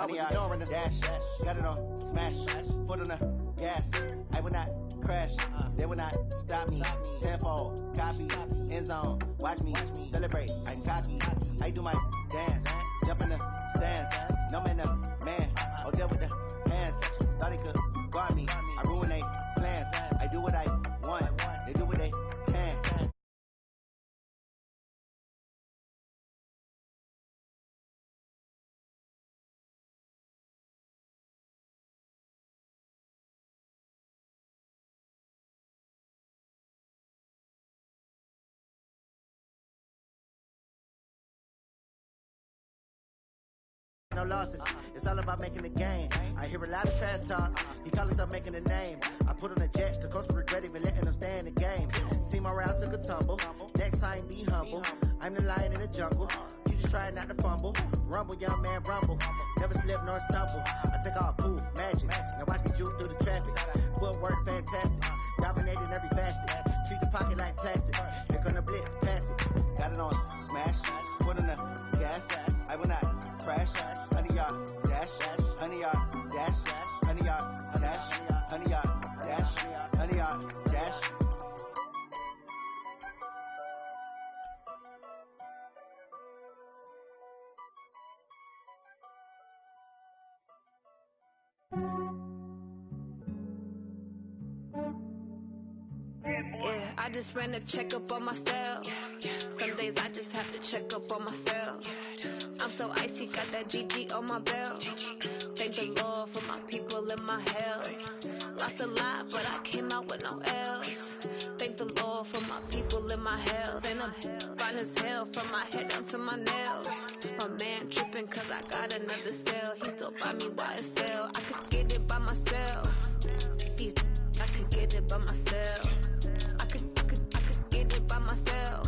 I was ignoring the dash, got it on smash, foot on the gas. I will not crash, they will not stop me. Tenfold, copy, end zone, watch me celebrate. I'm cocky, I do my dance, jump in the stands. No man, man, oh deal with the hands. Thought they could guard me, I ruin their plans. I do what I want, they do what they can. No losses, it's all about making the game. I hear a lot of trash talk, he call himself making a name. I put on the jets, the coach will regret even letting them stay in the game. Team morale took a tumble, next time be humble. I'm the lion in the jungle, you just try not to fumble. Rumble, young man, rumble, never slip nor stumble. I take all poof, magic, now watch me juke through the traffic. Footwork fantastic, dominating every facet. Treat the pocket like plastic, here gonna blitz, pass it. Got it on smash, put on the gas, I will not crash. Honey yard dash, honey yard dash, honey yard dash, honey yard dash, honey yard dash. Yeah, I just ran a checkup on myself. Some days I just have to check up on myself. I'm so icy, got that GG on my belt. Thank the Lord for my people in my health. Lost a lot, but I came out with no L's. Thank the Lord for my people in my health. And I'm fine as hell from my head down to my nails. My man tripping cause I got another cell. He still buy me YSL. I could get it by myself. I could get it by myself. I could get it by myself.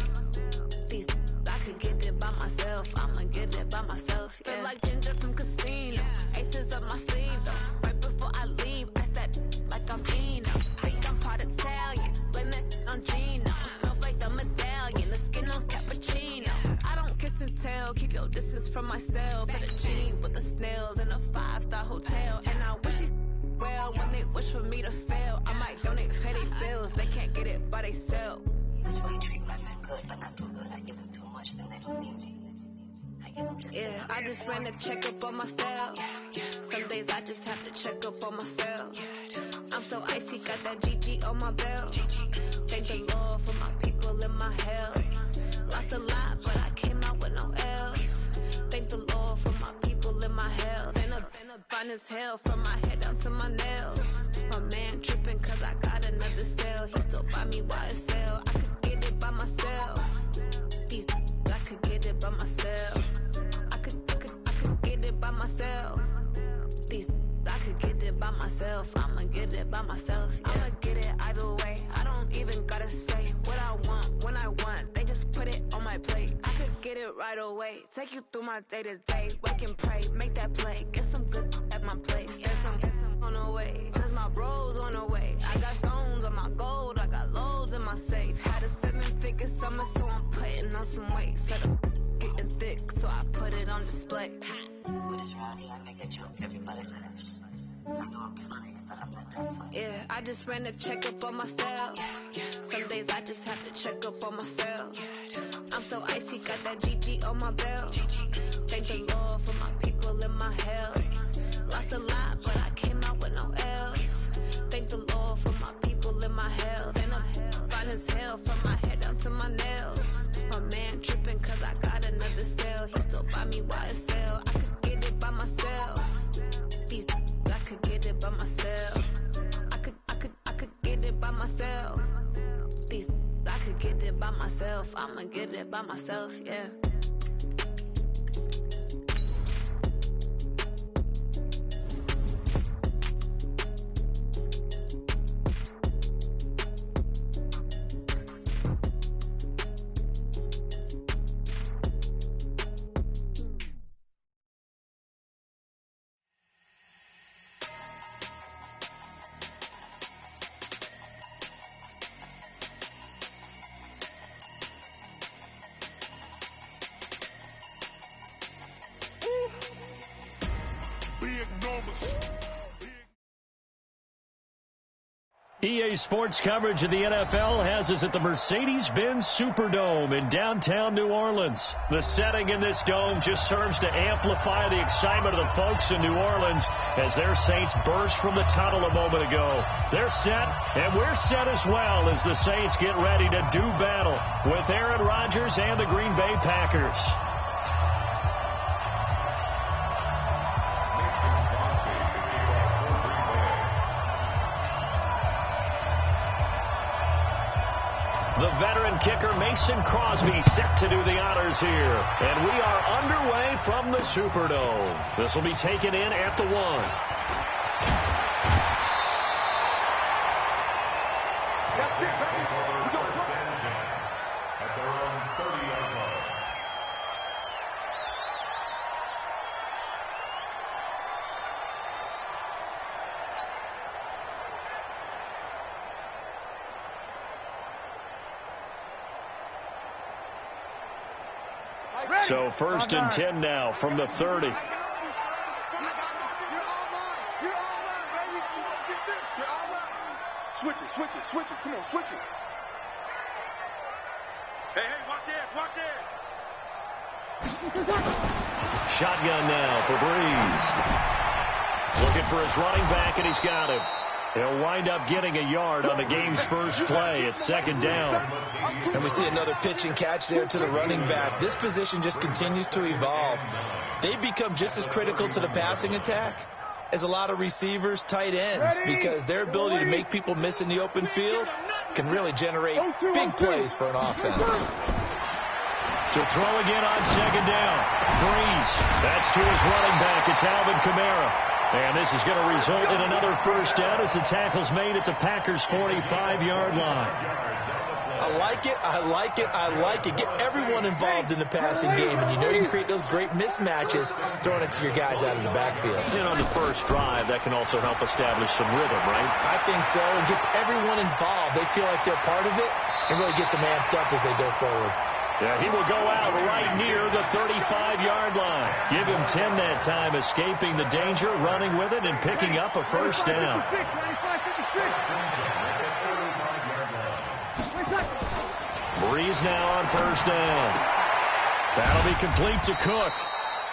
I could get it by myself. I'ma get it by myself. Yeah. Feel like Ginger from Casino. Aces up my sleeve though. Right before I leave, I said like I'm Eno. Think I'm part Italian. Blame that on Gino. Smells like the medallion. The skin on cappuccino. I don't kiss and tell. Keep your distance from myself. Fettuccine with the snails in a 5-star hotel. And I wish he well when they wish for me to fail. I might donate petty bills. They can't get it by themselves. That's why you treat my men good, but not too good. I give them too much, then they don't need me. I give them just yeah, I just ran a checkup on myself. Some days I just have to check up on myself. I'm so icy, got that GG on my belt. Thank the Lord for my people in my health. Lost a lot, but I came out with no L's. Thank the Lord for my people in my health. And I'm fine as hell from my head down to my nails. My man tripping cause I got another cell. He still buy me YSL. I could get it by myself. I could get it by myself. I could get it by myself. I could get it by myself. I'ma get it by myself. Yeah. I'ma get it either way. I don't even gotta say what I want when I want. They just put it on my plate. I could get it right away. Take you through my day to day. Wake and pray, make that play. Get some good at my place. Get some on the way. Cause my bro's on the way. I got stones on my gold. I got loads in my safe. Had a 7-figure summer, so I'm putting on some weight. Set up getting thick, so I put it on display. with this Ronnie, I make a joke, everybody laughs. I know I'm funny, but I'm not that funny. Yeah, I just ran a checkup on myself. Some days I just have to check up on myself. I'm so icy, got that GG on my belt. Thank the Lord for my people in my health. Lost a lot, but I came out with no L's. Thank the Lord for my people in my health. And I'm fine as hell from my head down to my nails. My man tripping cause I got another cell. He still buy me YSL. I could get it by myself. I could get it by myself. I could get it by myself. I could get it by myself. I'ma get it by myself, yeah. EA Sports coverage of the NFL has us at the Mercedes-Benz Superdome in downtown New Orleans. The setting in this dome just serves to amplify the excitement of the folks in New Orleans as their Saints burst from the tunnel a moment ago. They're set, and we're set as well as the Saints get ready to do battle with Aaron Rodgers and the Green Bay Packers. The veteran kicker Mason Crosby set to do the honors here. And we are underway from the Superdome. This will be taken in at the 1. At their own 30-yard line. So 1st and 10 now from the 30. Switch it. Come on, switch it. Hey, watch it. Shotgun now for Breeze. Looking for his running back, and he's got him. He'll wind up getting a yard on the game's first play. It's 2nd down. And we see another pitch and catch there to the running back. This position just continues to evolve. They become just as critical to the passing attack as a lot of receivers, tight ends, because their ability to make people miss in the open field can really generate big plays for an offense. To throw again on 2nd down. Breeze. That's to his running back. It's Alvin Kamara. And this is going to result in another first down as the tackle's made at the Packers' 45-yard line. I like it. Get everyone involved in the passing game. And you know you can create those great mismatches throwing it to your guys out of the backfield. And on the first drive, that can also help establish some rhythm, right? I think so. It gets everyone involved. They feel like they're part of it and really gets them amped up as they go forward. Yeah, he will go out right near the 35-yard line. Give him 10 that time, escaping the danger, running with it, and picking up a first down. Breeze now on first down. That'll be complete to Cook.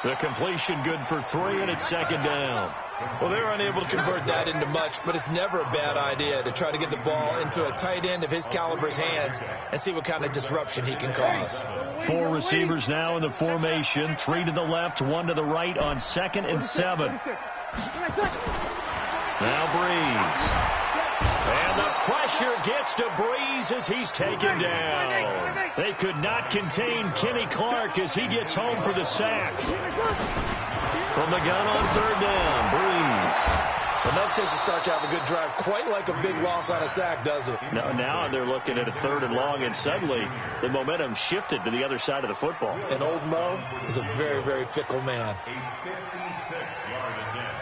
The completion good for 3, and it's 2nd down. Well, they're unable to convert that into much, but it's never a bad idea to try to get the ball into a tight end of his caliber's hands and see what kind of disruption he can cause. 4 receivers now in the formation. 3 to the left, 1 to the right on 2nd and 7. Now Breeze. And the pressure gets to Breeze as he's taken down. They could not contain Kenny Clark as he gets home for the sack. From the gun on 3rd down, Breeze. Enough takes to start to have a good drive, quite like a big loss on a sack, does it? Now they're looking at a 3rd and long, and suddenly the momentum shifted to the other side of the football. And old Mo is a very, very fickle man. A 56-yard attempt.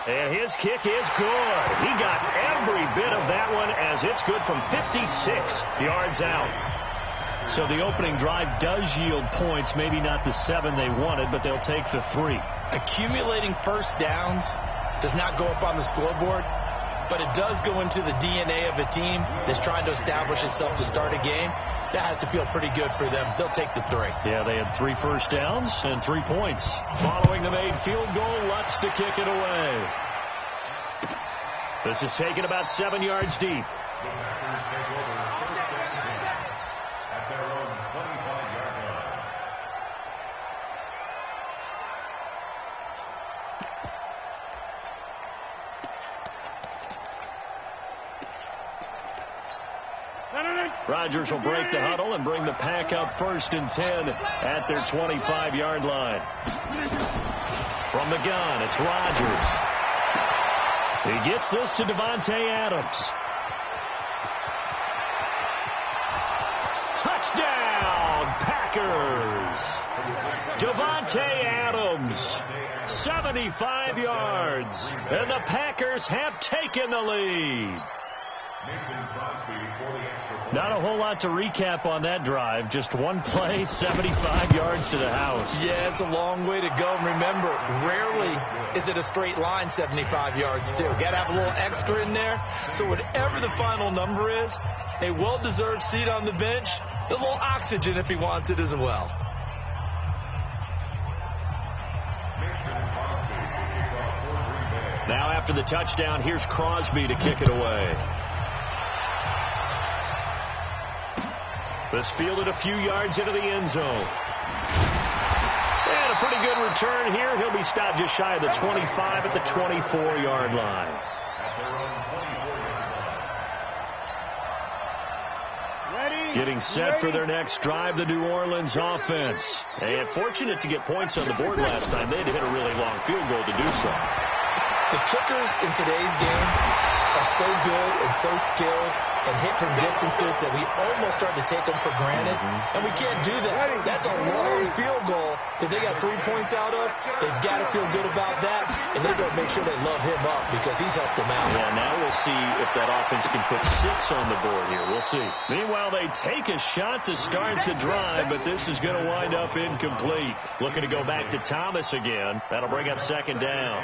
And his kick is good. He got every bit of that one as it's good from 56 yards out. So the opening drive does yield points, maybe not the 7 they wanted, but they'll take the 3. Accumulating first downs does not go up on the scoreboard, but it does go into the DNA of a team that's trying to establish itself to start a game. That has to feel pretty good for them. They'll take the 3. Yeah, they had 3 first downs and 3 points. Following the made field goal, Lutz to kick it away. This is taken about 7 yards deep. The Packers take over 1st and 10 at their own 25-yard line. Rodgers will break the huddle and bring the pack up 1st and 10 at their 25-yard line. From the gun, it's Rodgers. He gets this to Davante Adams. Touchdown, Packers! Davante Adams, 75 yards, and the Packers have taken the lead. Not a whole lot to recap on that drive. Just one play, 75 yards to the house. Yeah, it's a long way to go. And remember, rarely is it a straight line 75 yards, too. Got to have a little extra in there. So whatever the final number is, a well-deserved seat on the bench, a little oxygen if he wants it as well. Now after the touchdown, here's Crosby to kick it away. This fielded a few yards into the end zone. And a pretty good return here. He'll be stopped just shy of the 25 at the 24-yard line. Getting set for their next drive, the New Orleans offense. And fortunate to get points on the board last time. They had to hit a really long field goal to do so. The kickers in today's game are so good and so skilled and hit from distances that we almost start to take them for granted. And we can't do that. That's a long field goal that they got 3 points out of. They've got to feel good about that, and they've got to make sure they love him up because he's helped them out. Yeah, now we'll see if that offense can put 6 on the board here. We'll see. Meanwhile, they take a shot to start the drive, but this is going to wind up incomplete. Looking to go back to Thomas again. That'll bring up second down.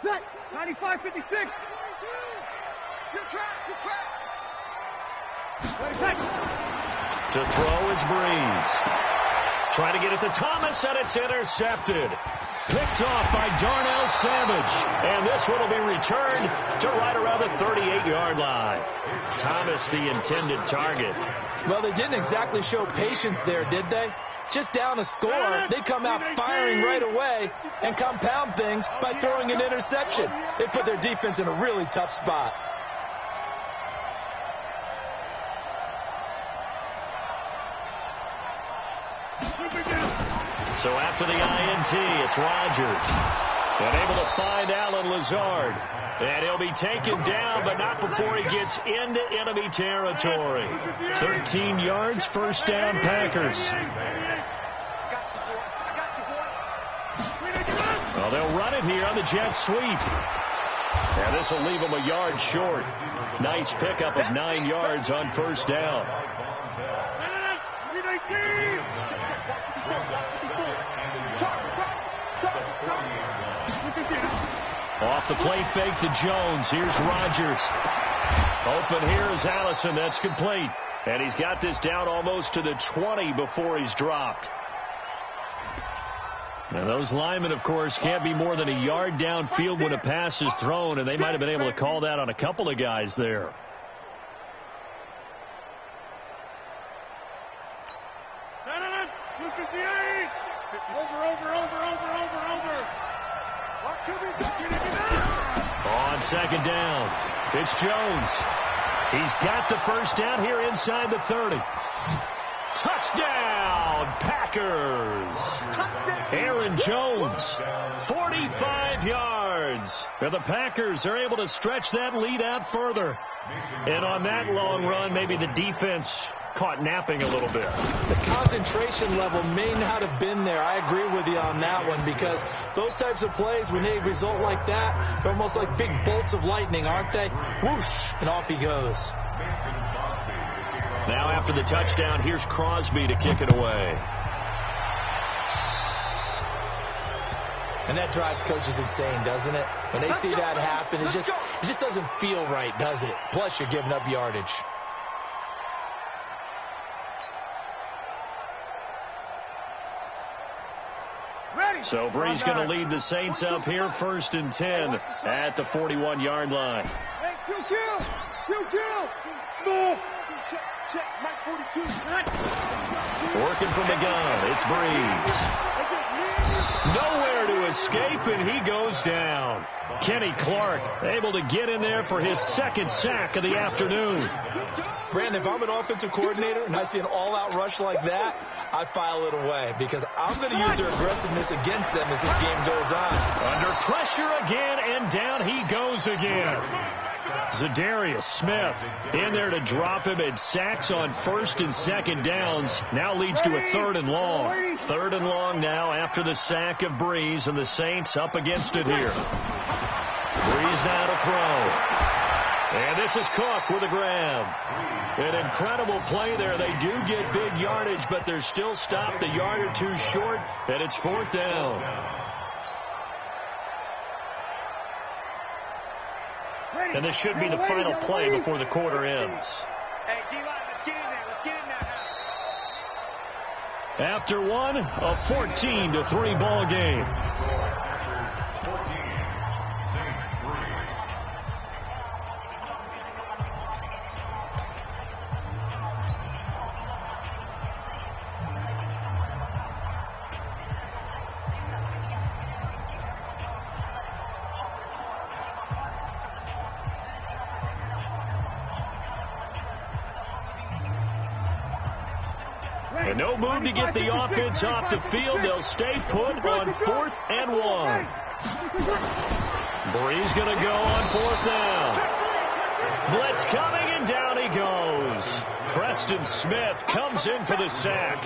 Set. 95-56. Good track. To throw is Breeze. Trying to get it to Thomas, and it's intercepted. Picked off by Darnell Savage. And this one will be returned to right around the 38-yard line. Thomas, the intended target. Well, they didn't exactly show patience there, did they? Just down a score, they come out firing right away and compound things by throwing an interception. They put their defense in a really tough spot. So after the INT, it's Rodgers. And able to find Alan Lazard. And he'll be taken down, but not before he gets into enemy territory. 13 yards, first down, Packers. Well, they'll run it here on the jet sweep. And this will leave them a yard short. Nice pickup of 9 yards on first down. Off the play fake to Jones. Here's Rodgers. Open here is Allison. That's complete. And he's got this down almost to the 20 before he's dropped. Now, those linemen, of course, can't be more than a yard downfield when a pass is thrown, and they might have been able to call that on a couple of guys there. On second down, it's Jones. He's got the first down here inside the 30. Touchdown, Packers. Aaron Jones, 45 yards. And the Packers are able to stretch that lead out further. And on that long run, maybe the defense caught napping a little bit. The concentration level may not have been there. I agree with you on that one because those types of plays, when they result like that, they're almost like big bolts of lightning, aren't they? Whoosh, and off he goes. Now after the touchdown, here's Crosby to kick it away. And that drives coaches insane, doesn't it? When they see that happen, it just doesn't feel right, does it? Plus, you're giving up yardage. So Bree's going to lead the Saints up here, 1st and 10 at the 41-yard line. Hey, kill. Small. Check. Mike 42. Working from the gun, it's Breeze. Nowhere to escape, and he goes down. Kenny Clark able to get in there for his second sack of the afternoon. Brandon, if I'm an offensive coordinator and I see an all-out rush like that, I file it away because I'm going to use their aggressiveness against them as this game goes on. Under pressure again, and down he goes again. Zadarius Smith in there to drop him, and sacks on first and second downs. Now leads to a 3rd and long. 3rd and long now after the sack of Breeze, and the Saints up against it here. Breeze now to throw. And this is Cook with a grab. An incredible play there. They do get big yardage, but they're still stopped a yard or two short, and it's 4th down. And this should be the final play before the quarter ends. Hey, D-line, let's get in there. Let's get in there now. After one, a 14-3 ball game. And no move to get the offense off the field. They'll stay put on 4th and 1. Breeze going to go on 4th down. Blitz coming, and down he goes. Preston Smith comes in for the sack.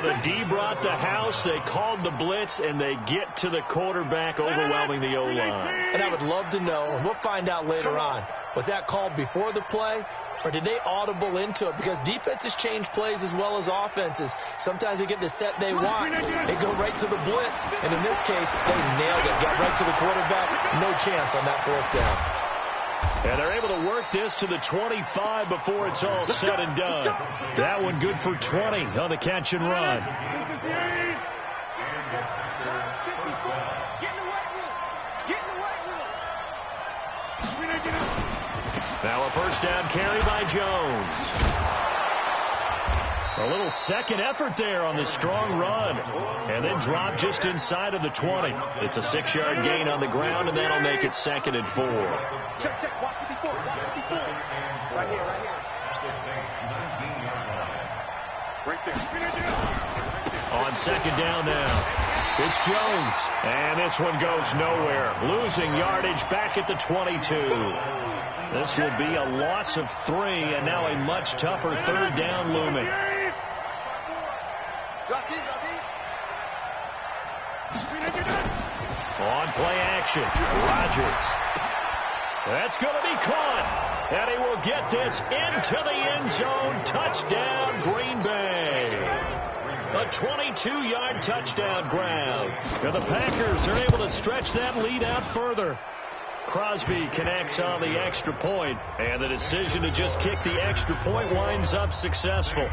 The D brought the house. They called the blitz, and they get to the quarterback, overwhelming the O-line. And I would love to know, and we'll find out later on, was that called before the play? Or did they audible into it? Because defenses change plays as well as offenses. Sometimes they get the set they want. They go right to the blitz. And in this case, they nailed it. Got right to the quarterback. No chance on that 4th down. And they're able to work this to the 25 before it's all said and done. That one good for 20 on the catch and run. Now a 1st down carry by Jones. A little second effort there on the strong run. And then drop just inside of the 20. It's a 6-yard gain on the ground, and that'll make it 2nd and 4. Check. Watch 54. Right here. Right there. On 2nd down now, it's Jones. And this one goes nowhere. Losing yardage back at the 22. This will be a loss of 3, and now a much tougher 3rd down looming. On play action, Rodgers. That's going to be caught, and he will get this into the end zone. Touchdown, Green Bay. A 22-yard touchdown grab. And the Packers are able to stretch that lead out further. Crosby connects on the extra point, and the decision to just kick the extra point winds up successful.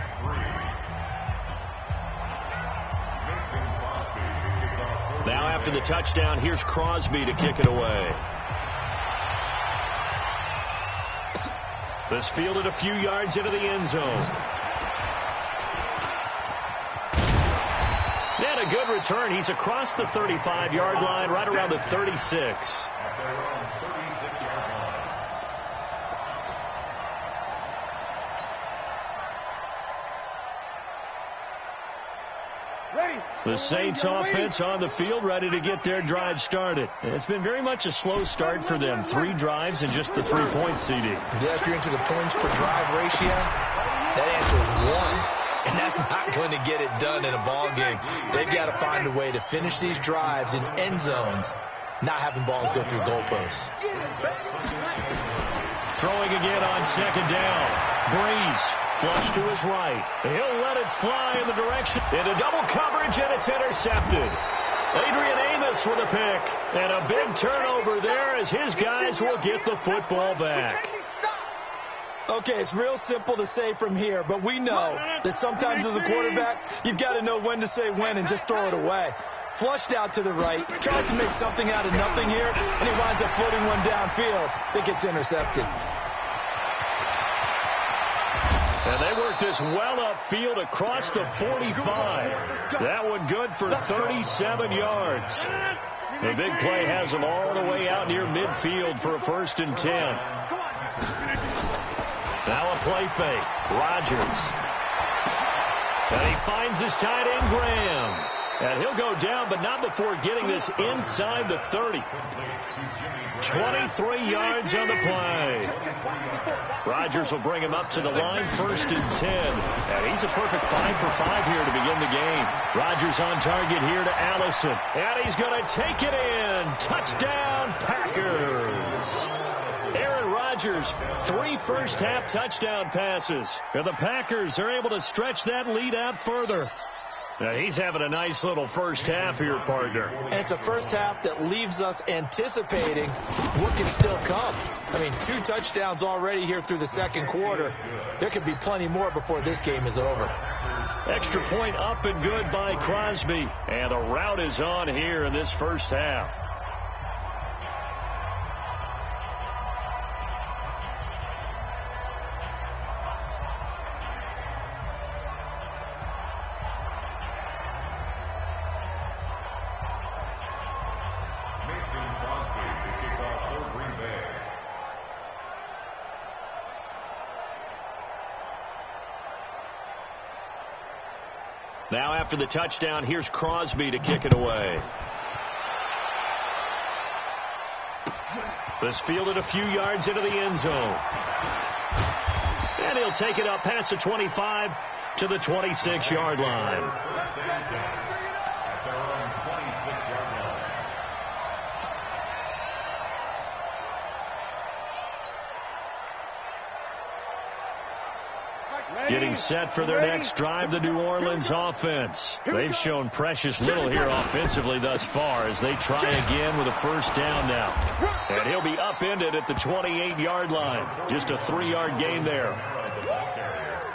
Now after the touchdown, here's Crosby to kick it away. This fielded a few yards into the end zone. And a good return. He's across the 35-yard line, right around the 36. The Saints offense on the field, ready to get their drive started. It's been very much a slow start for them. 3 drives and just the 3 points, CD. Yeah, if you're into the points per drive ratio, that answer is 1. And that's not going to get it done in a ball game. They've got to find a way to finish these drives in end zones, not having balls go through goalposts. Throwing again on 2nd down. Breeze. Flush to his right. He'll let it fly in the direction. Into double coverage, and it's intercepted. Adrian Amos with a pick. And a big turnover there as his guys will get the football back. Okay, it's real simple to say from here, but we know that sometimes as a quarterback, you've got to know when to say when and just throw it away. Flushed out to the right, tries to make something out of nothing here, and he winds up floating one downfield that gets intercepted. And they work this well upfield across the 45. That one good for 37 yards. A big play has them all the way out near midfield for a 1st and 10. Now a play fake. Rodgers. And he finds his tight end, Graham. And he'll go down, but not before getting this inside the 30. 23 yards on the play. Rodgers will bring him up to the line, 1st and 10. And he's a perfect 5 for 5 here to begin the game. Rodgers on target here to Allison. And he's going to take it in. Touchdown, Packers. Aaron Rodgers, 3 first-half touchdown passes. And the Packers are able to stretch that lead out further. Now he's having a nice little first half here, partner. And it's a first half that leaves us anticipating what can still come. I mean, 2 touchdowns already here through the second quarter. There could be plenty more before this game is over. Extra point up and good by Crosby. And the route is on here in this first half. Now after the touchdown, here's Crosby to kick it away. This fielded a few yards into the end zone. And he'll take it up past the 25 to the 26-yard line. Getting set for their next drive, the New Orleans offense. They've shown precious little here offensively thus far as they try again with a first down now. And he'll be upended at the 28-yard line. Just a 3-yard gain there.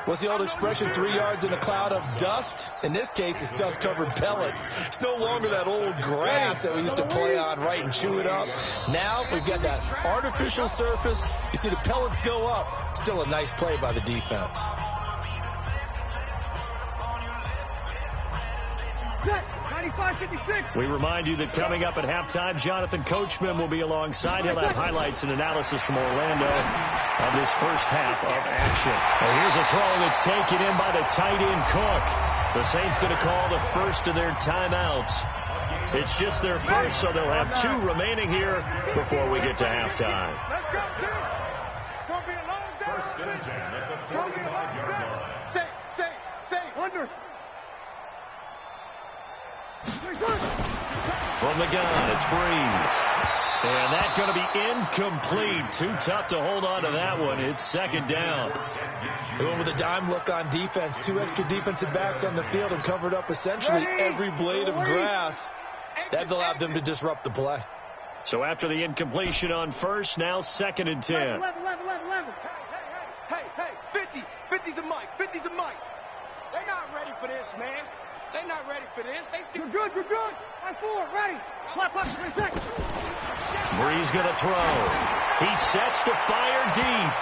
What's the old expression, 3 yards in a cloud of dust? In this case, it's dust-covered pellets. It's no longer that old grass that we used to play on, right, and chew it up. Now we've got that artificial surface. You see the pellets go up. Still a nice play by the defense. We remind you that coming up at halftime, Jonathan Coachman will be alongside. He'll have highlights and analysis from Orlando of this first half of action. And here's a throw that's taken in by the tight end Cook. The Saints going to call the first of their timeouts. It's just their first, so they'll have 2 remaining here before we get to halftime. Let's go, dude. It's going to be a long day. It's going to be a long day. Say, under. From the gun, it's Breeze. And that's going to be incomplete. Too tough to hold on to that one. It's 2nd down. They went with a dime look on defense. 2 extra defensive backs on the field and covered up essentially every blade of grass. That allowed them to disrupt the play. So after the incompletion on first, now 2nd and 10. 11. Hey, 50's the mic. They're not ready for this, man. They're not ready for this. They still You're good. On 4, ready. Clap up, 3 seconds. Breeze going to throw. He sets to fire deep.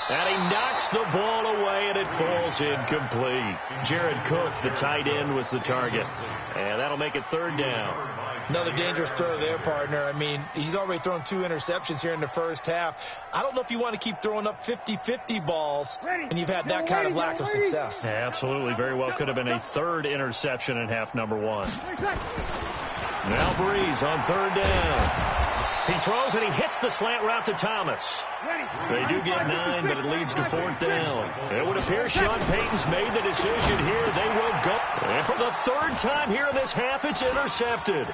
And he knocks the ball away, and it falls incomplete. Jared Cook, the tight end, was the target. And that'll make it 3rd down. Another dangerous throw there, partner. I mean, he's already thrown 2 interceptions here in the first half. I don't know if you want to keep throwing up 50-50 balls, and you've had that kind of lack of success. Yeah, absolutely. Very well could have been a 3rd interception in half number 1. Now Breeze on 3rd down. He throws and he hits the slant route to Thomas. They do get 9, but it leads to 4th down. It would appear Sean Payton's made the decision here. They will go. And for the 3rd time here in this half, it's intercepted.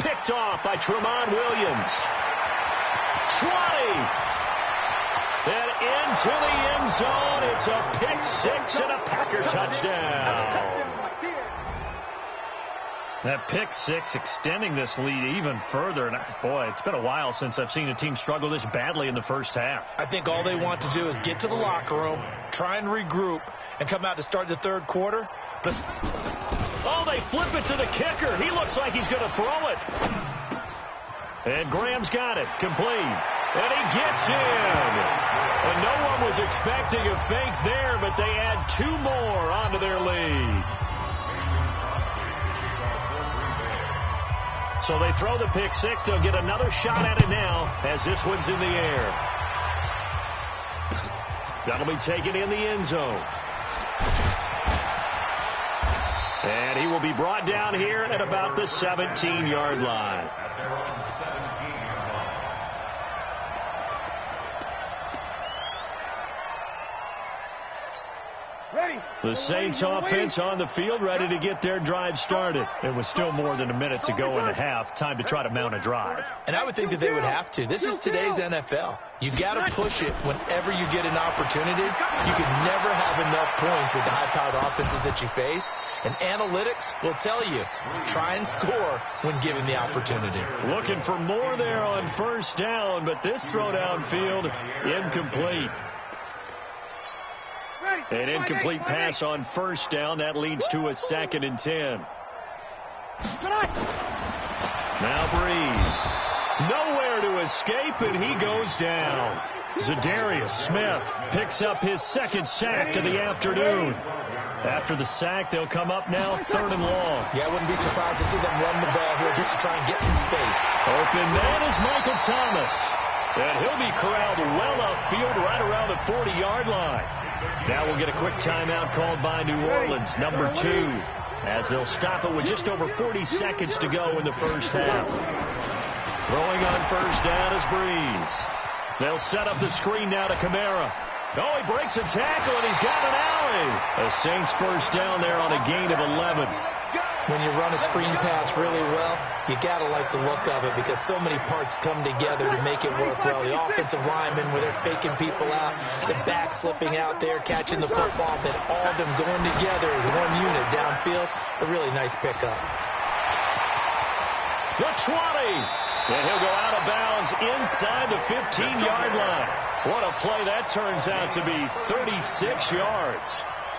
Picked off by Tramon Williams. 20. And into the end zone. It's a pick 6 and a Packer touchdown. That pick 6 extending this lead even further. And boy, it's been a while since I've seen a team struggle this badly in the first half. I think all they want to do is get to the locker room, try and regroup, and come out to start the 3rd quarter. But oh, they flip it to the kicker. He looks like he's going to throw it. And Graham's got it. Complete. And he gets in. And no one was expecting a fake there, but they add 2 more onto their lead. So they throw the pick 6. They'll get another shot at it now as this one's in the air. That'll be taken in the end zone. And he will be brought down here at about the 17-yard line. At their own 17-yard line. Ready. The Saints offense on the field, ready to get their drive started. It was still more than a minute to go in the half. Time to try to mount a drive. And I would think that they would have to. This is today's NFL. You got to push it whenever you get an opportunity. You can never have enough points with the high-powered offenses that you face. And analytics will tell you, try and score when given the opportunity. Looking for more there on first down, but this throw downfield incomplete. An incomplete pass on first down. That leads to a 2nd and 10. Now Breeze. Nowhere to escape, and he goes down. Zadarius Smith picks up his 2nd sack of the afternoon. After the sack, they'll come up now 3rd and long. Yeah, I wouldn't be surprised to see them run the ball here just to try and get some space. Open man is Michael Thomas. And he'll be corralled well upfield right around the 40-yard line. Now we'll get a quick timeout called by New Orleans, number 2, as they'll stop it with just over 40 seconds to go in the first half. Throwing on first down is Breeze. They'll set up the screen now to Kamara. Oh, he breaks a tackle, and he's got an alley. A Saints first down there on a gain of 11. When you run a screen pass really well, you got to like the look of it because so many parts come together to make it work well. The offensive linemen, where they're faking people out, the back slipping out there, catching the football, then all of them going together as one unit downfield. A really nice pickup. The 20. And he'll go out of bounds inside the 15-yard line. What a play that turns out to be, 36 yards.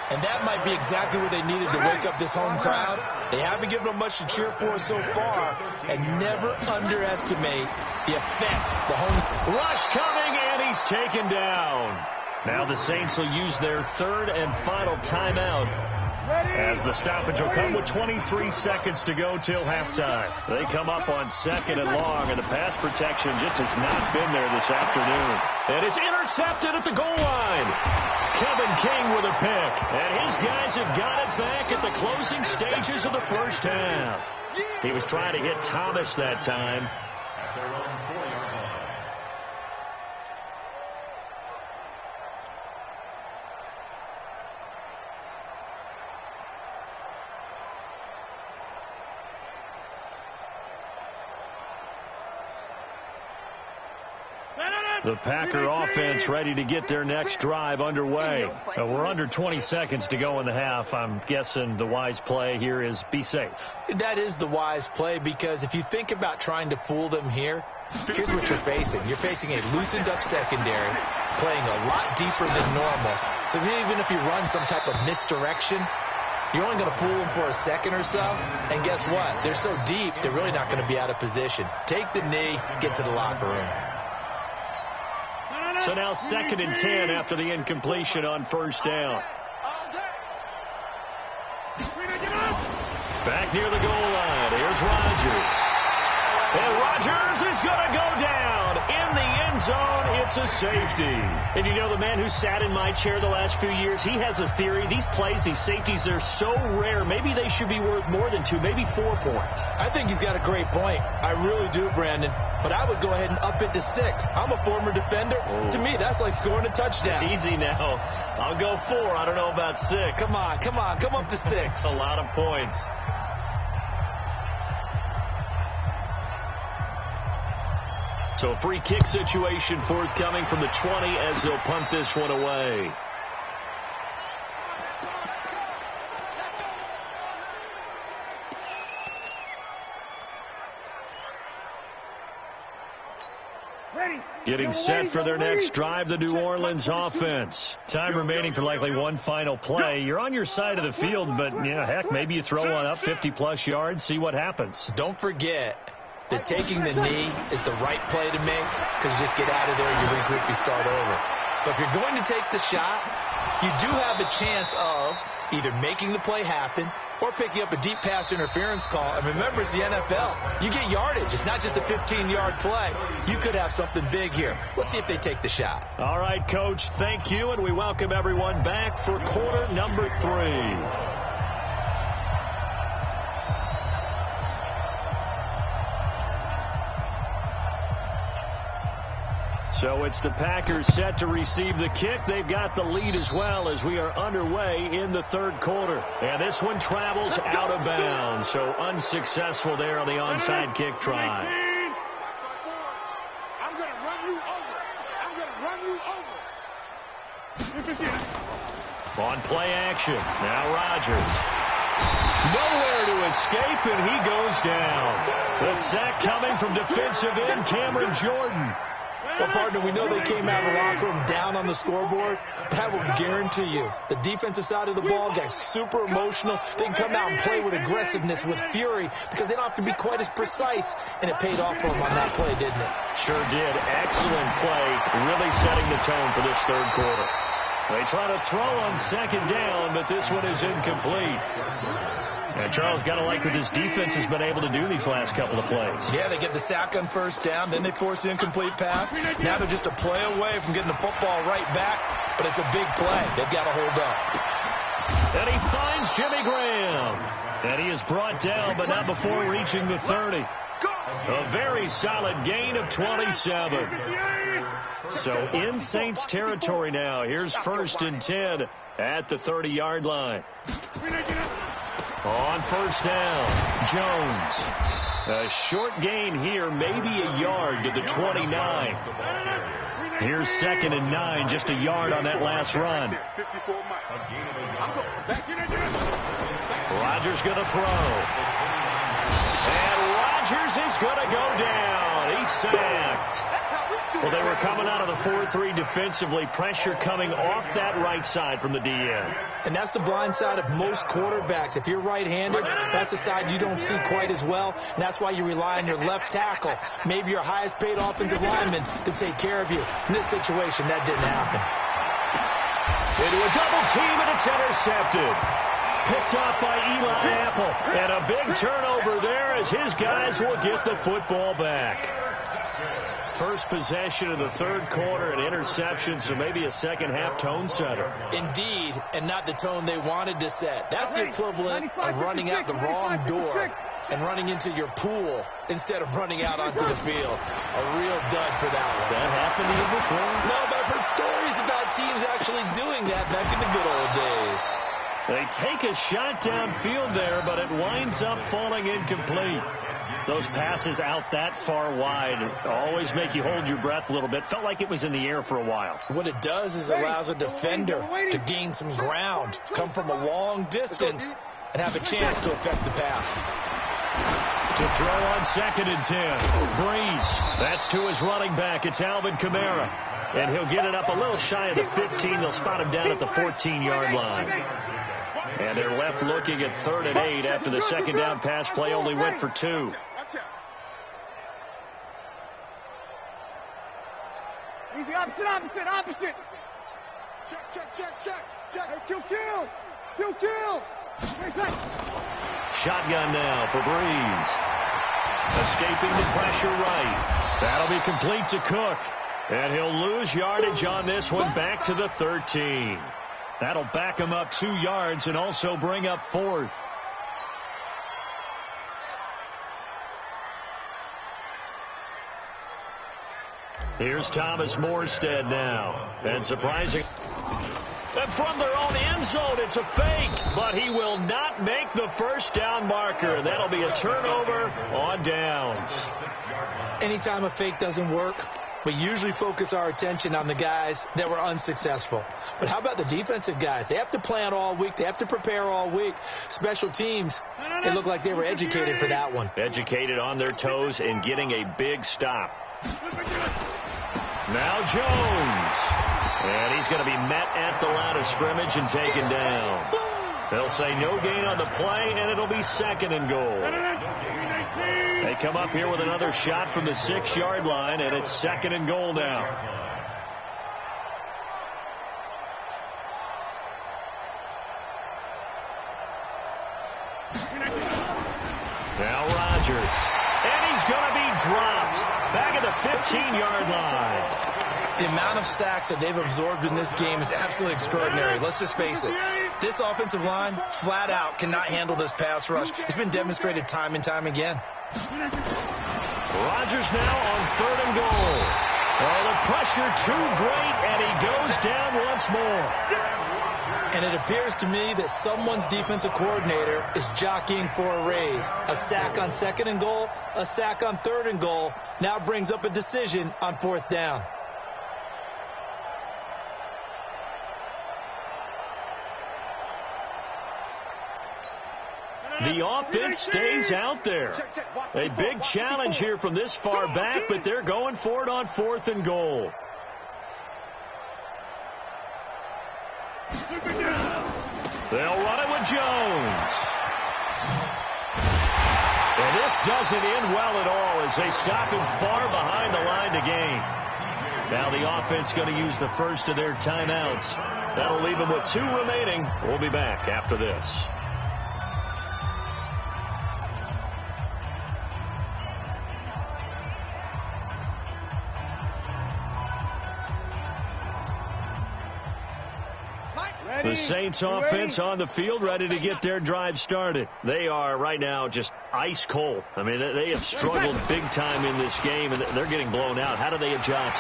And that might be exactly what they needed to wake up this home crowd. They haven't given them much to cheer for so far. And never underestimate the effect the home rush coming, and he's taken down. Now the Saints will use their 3rd and final timeout, as the stoppage will come with 23 seconds to go till halftime. They come up on 2nd and long, and the pass protection just has not been there this afternoon. And it's intercepted at the goal line. Kevin King with a pick, and his guys have got it back at the closing stages of the first half. He was trying to hit Thomas that time. At their own 4-yard line. The Packer offense ready to get their next drive underway. We're under 20 seconds to go in the half. I'm guessing the wise play here is be safe. That is the wise play, because if you think about trying to fool them here, here's what you're facing. You're facing a loosened up secondary, playing a lot deeper than normal. So even if you run some type of misdirection, you're only going to fool them for a second or so. And guess what? They're so deep, they're really not going to be out of position. Take the knee, get to the locker room. So now 2nd and 10 after the incompletion on first down. Back near the goal line. Here's Rodgers. And Rodgers is going to go down in the end zone. It's a safety. And you know, the man who sat in my chair the last few years, he has a theory. These plays, these safeties, they're so rare. Maybe they should be worth more than 2, maybe 4 points. I think he's got a great point. I really do, Brandon. But I would go ahead and up it to 6. I'm a former defender. Oh. To me, that's like scoring a touchdown. Easy now. I'll go 4. I don't know about 6. Come on. Come up to 6. A lot of points. So a free kick situation forthcoming from the 20 as they'll punt this one away. Getting set for their next drive, the New Orleans offense. Time remaining for likely one final play. You're on your side of the field, but, heck, maybe you throw one up 50-plus yards, see what happens. Don't forget that taking the knee is the right play to make, because you just get out of there, you regroup, you start over. But if you're going to take the shot, you do have a chance of either making the play happen or picking up a deep pass interference call. And remember, it's the NFL. You get yardage. It's not just a 15-yard play. You could have something big here. Let's see if they take the shot. All right, Coach, thank you, and we welcome everyone back for quarter number 3. So it's the Packers set to receive the kick. They've got the lead as well as we are underway in the third quarter. And this one travels out of bounds. So unsuccessful there on the onside kick try. I'm going to run you over. I'm going to run you over. On play action. Now Rodgers. Nowhere to escape, and he goes down. The sack coming from defensive end Cameron Jordan. Well, partner, we know they came out of the locker room down on the scoreboard, but I will guarantee you the defensive side of the ball got super emotional. They can come out and play with aggressiveness, with fury, because they don't have to be quite as precise, and it paid off for them on that play, didn't it? Sure did. Excellent play, really setting the tone for this third quarter. They try to throw on second down, but this one is incomplete. And Charles, got to like what this defense has been able to do these last couple of plays. Yeah, they get the sack on first down, then they force the incomplete pass. Now they're just a play away from getting the football right back, but it's a big play. They've got to hold up. And he finds Jimmy Graham. And he is brought down, but not before reaching the 30. A very solid gain of 27. So in Saints territory now. Here's 1st and 10 at the 30-yard line. On first down, Jones. A short gain here, maybe a yard to the 29. Here's 2nd and 9, just a yard on that last run. Rodgers going to throw. And Rodgers is going to go down. He's sacked. Well, they were coming out of the 4-3 defensively. Pressure coming off that right side from the DN. And that's the blind side of most quarterbacks. If you're right-handed, that's the side you don't see quite as well. And that's why you rely on your left tackle, maybe your highest-paid offensive lineman, to take care of you. In this situation, that didn't happen. Into a double team, and it's intercepted. Picked off by Eli Apple. And a big turnover there as his guys will get the football back. First possession of the third quarter, an interception, so maybe a second-half tone setter. Indeed, and not the tone they wanted to set. That's the equivalent of running out the wrong door and running into your pool instead of running out onto the field. A real dud for that one. Has that happened to you before? No, but I've heard stories about teams actually doing that back in the good old days. They take a shot downfield there, but it winds up falling incomplete. Those passes out that far wide always make you hold your breath a little bit. Felt like it was in the air for a while. What it does is allows a defender to gain some ground, come from a long distance, and have a chance to affect the pass. To throw on 2nd and 10. Breeze. That's to his running back. It's Alvin Kamara. And he'll get it up a little shy of the 15. They'll spot him down at the 14-yard line. And they're left looking at 3rd and 8 after the second down pass play only went for 2. Easy, opposite. Check. Hey, kill. Shotgun now for Breeze. Escaping the pressure right. That'll be complete to Cook. And he'll lose yardage on this one back to the 13. That'll back him up 2 yards and also bring up 4th. Here's Thomas Morstead now. And surprising. And from their own end zone, it's a fake. But he will not make the first down marker. That'll be a turnover on downs. Anytime a fake doesn't work, we usually focus our attention on the guys that were unsuccessful. But how about the defensive guys? They have to plan all week. They have to prepare all week. Special teams, it looked like they were educated for that one. Educated on their toes and getting a big stop. Now Jones. And he's going to be met at the line of scrimmage and taken down. They'll say no gain on the play, and it'll be 2nd and goal. They come up here with another shot from the 6-yard line, and it's 2nd and goal now. Now Rodgers. And he's going to be dropped back at the 15-yard line. The amount of sacks that they've absorbed in this game is absolutely extraordinary. Let's just face it. This offensive line, flat out, cannot handle this pass rush. It's been demonstrated time and time again. Rodgers now on 3rd and goal. Oh, the pressure too great, and he goes down once more. And it appears to me that someone's defensive coordinator is jockeying for a raise. A sack on 2nd and goal, a sack on 3rd and goal, now brings up a decision on 4th down. The offense stays out there. A big challenge here from this far back, but they're going for it on 4th and goal. They'll run it with Jones. And this doesn't end well at all as they stop him far behind the line to gain. Now the offense going to use the first of their timeouts. That'll leave them with 2 remaining. We'll be back after this. The Saints offense on the field, ready to get their drive started. They are right now just ice cold. I mean, they have struggled big time in this game, and they're getting blown out. How do they adjust?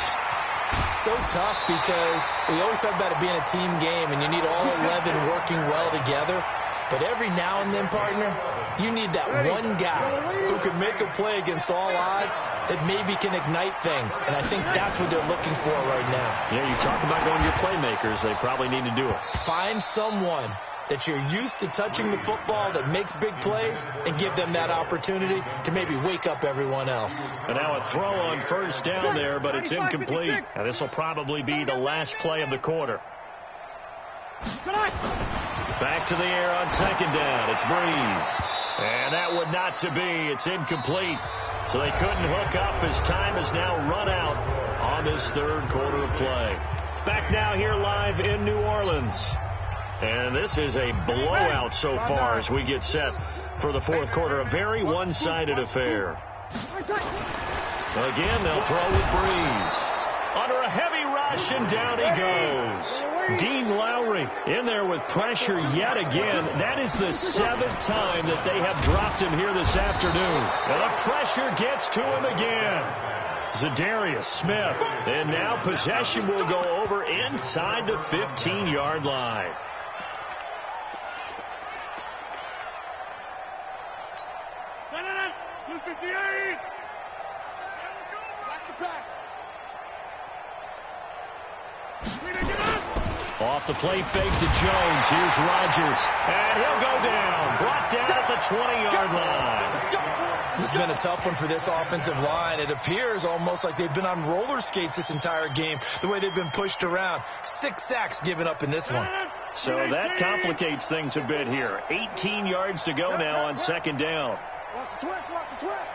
So tough because we always talk about it being a team game, and you need all 11 working well together. But every now and then, partner, you need that one guy who can make a play against all odds that maybe can ignite things. And I think that's what they're looking for right now. Yeah, you talk about going to your playmakers. They probably need to do it. Find someone that you're used to touching the football that makes big plays and give them that opportunity to maybe wake up everyone else. And now a throw on 1st down there, but it's incomplete. Now this will probably be the last play of the quarter. Back to the air on 2nd down. It's Breeze. And that would not to be. It's incomplete. So they couldn't hook up as time is now run out on this 3rd quarter of play. Back now here live in New Orleans. And this is a blowout so far as we get set for the 4th quarter. A very one-sided affair. Again, they'll throw with Breeze. Under a heavy rush, and down he goes. Dean Lowry in there with pressure yet again. That is the 7th time that they have dropped him here this afternoon. And the pressure gets to him again. Zadarius Smith. And now possession will go over inside the 15-yard line. Off the play fake to Jones. Here's Rodgers. And he'll go down. Brought down at the 20-yard line. This has been a tough one for this offensive line. It appears almost like they've been on roller skates this entire game, the way they've been pushed around. 6 sacks given up in this one. So that complicates things a bit here. 18 yards to go now on 2nd down. Watch the twist, watch the twist.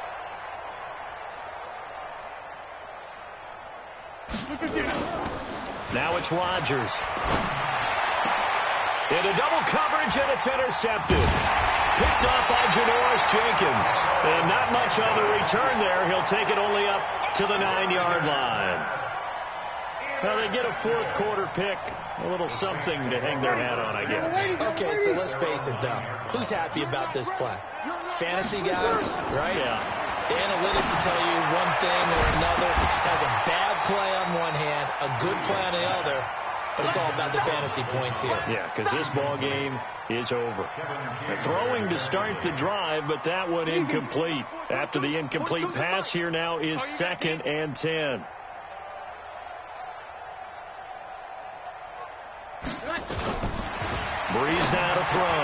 Now it's Rodgers. Into double coverage, and it's intercepted. Picked off by Janoris Jenkins. And not much on the return there. He'll take it only up to the 9-yard line. Well, they get a 4th quarter pick. A little something to hang their hat on, I guess. Okay, so let's face it, though. Who's happy about this play? Fantasy guys, right? Yeah. The analytics will tell you one thing or another. Has a bad play on one hand, a good play on the other, but it's all about the fantasy points here. Yeah, because this ball game is over. They're throwing to start the drive, but that one incomplete. After the incomplete pass, here now is 2nd and 10. Breeze now to throw.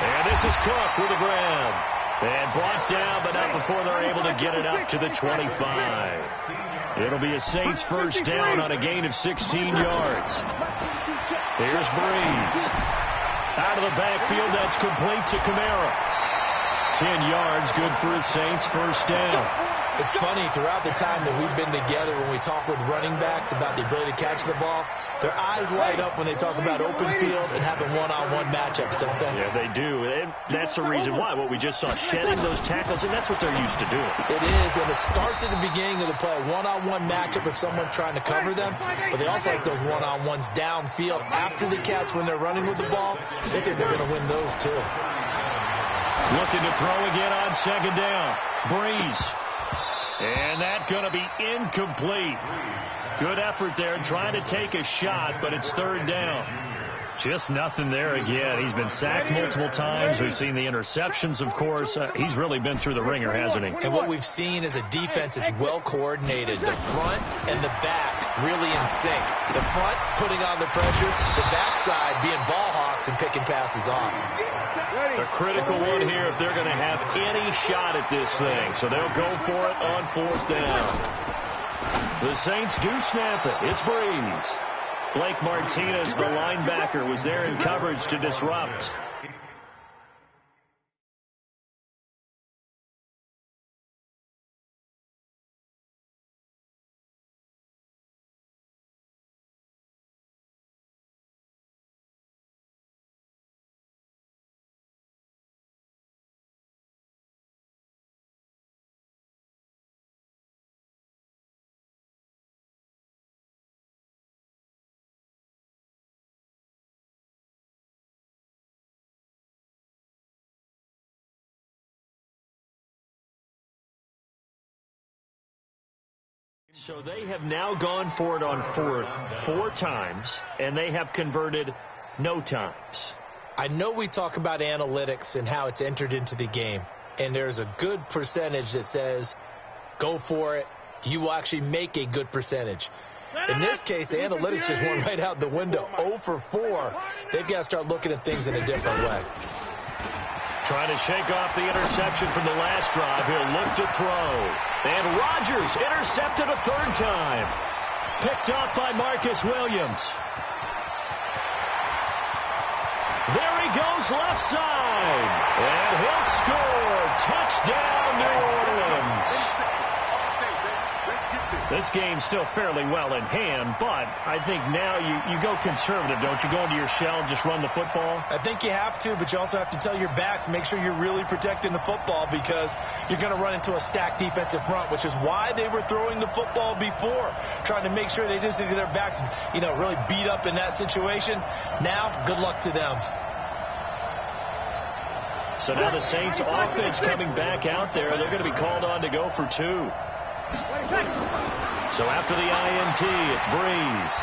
And this is Cook with a grab. And brought down, but not before they're able to get it up to the 25. It'll be a Saints 1st down on a gain of 16 yards. Here's Breeze. Out of the backfield, that's complete to Kamara. 10 yards, good for a Saints 1st down. It's funny, throughout the time that we've been together, when we talk with running backs about the ability to catch the ball, their eyes light up when they talk about open field and having one-on-one matchups, don't they? Yeah, they do. And that's the reason why. What we just saw, shedding those tackles, and that's what they're used to doing. It is, and it starts at the beginning of the play, one-on-one matchup with someone trying to cover them, but they also like those one-on-ones downfield after the catch when they're running with the ball. They think they're going to win those, too. Looking to throw again on 2nd down. Breeze. And that's going to be incomplete. Good effort there trying to take a shot, but it's third down. Just nothing there again. He's been sacked multiple times. We've seen the interceptions, of course. He's really been through the ringer, hasn't he? And what we've seen is a defense that's well coordinated. The front and the back really in sync. The front putting on the pressure, the backside being ball hawks and picking passes off. A critical one here if they're going to have any shot at this thing. So they'll go for it on fourth down. The Saints do snap it. It's Breeze. Blake Martinez, the linebacker, was there in coverage to disrupt. So they have now gone for it on fourth 4 times, and they have converted no times. I know we talk about analytics and how it's entered into the game, and there's a good percentage that says go for it. You will actually make a good percentage. In this case, the analytics just went right out the window. 0 for 4. They've got to start looking at things in a different way. Trying to shake off the interception from the last drive. He'll look to throw. And Rodgers intercepted a third time. Picked off by Marcus Williams. There he goes left side. And he'll score. Touchdown, New Orleans. This game's still fairly well in hand, but I think now you go conservative, don't you? Go into your shell and just run the football? I think you have to, but you also have to tell your backs, make sure you're really protecting the football because you're going to run into a stacked defensive front, which is why they were throwing the football before, trying to make sure they just get their backs, really beat up in that situation. Now, good luck to them. So now the Saints offense coming back out there. They're going to be called on to go for 2. So after the INT, it's Breeze.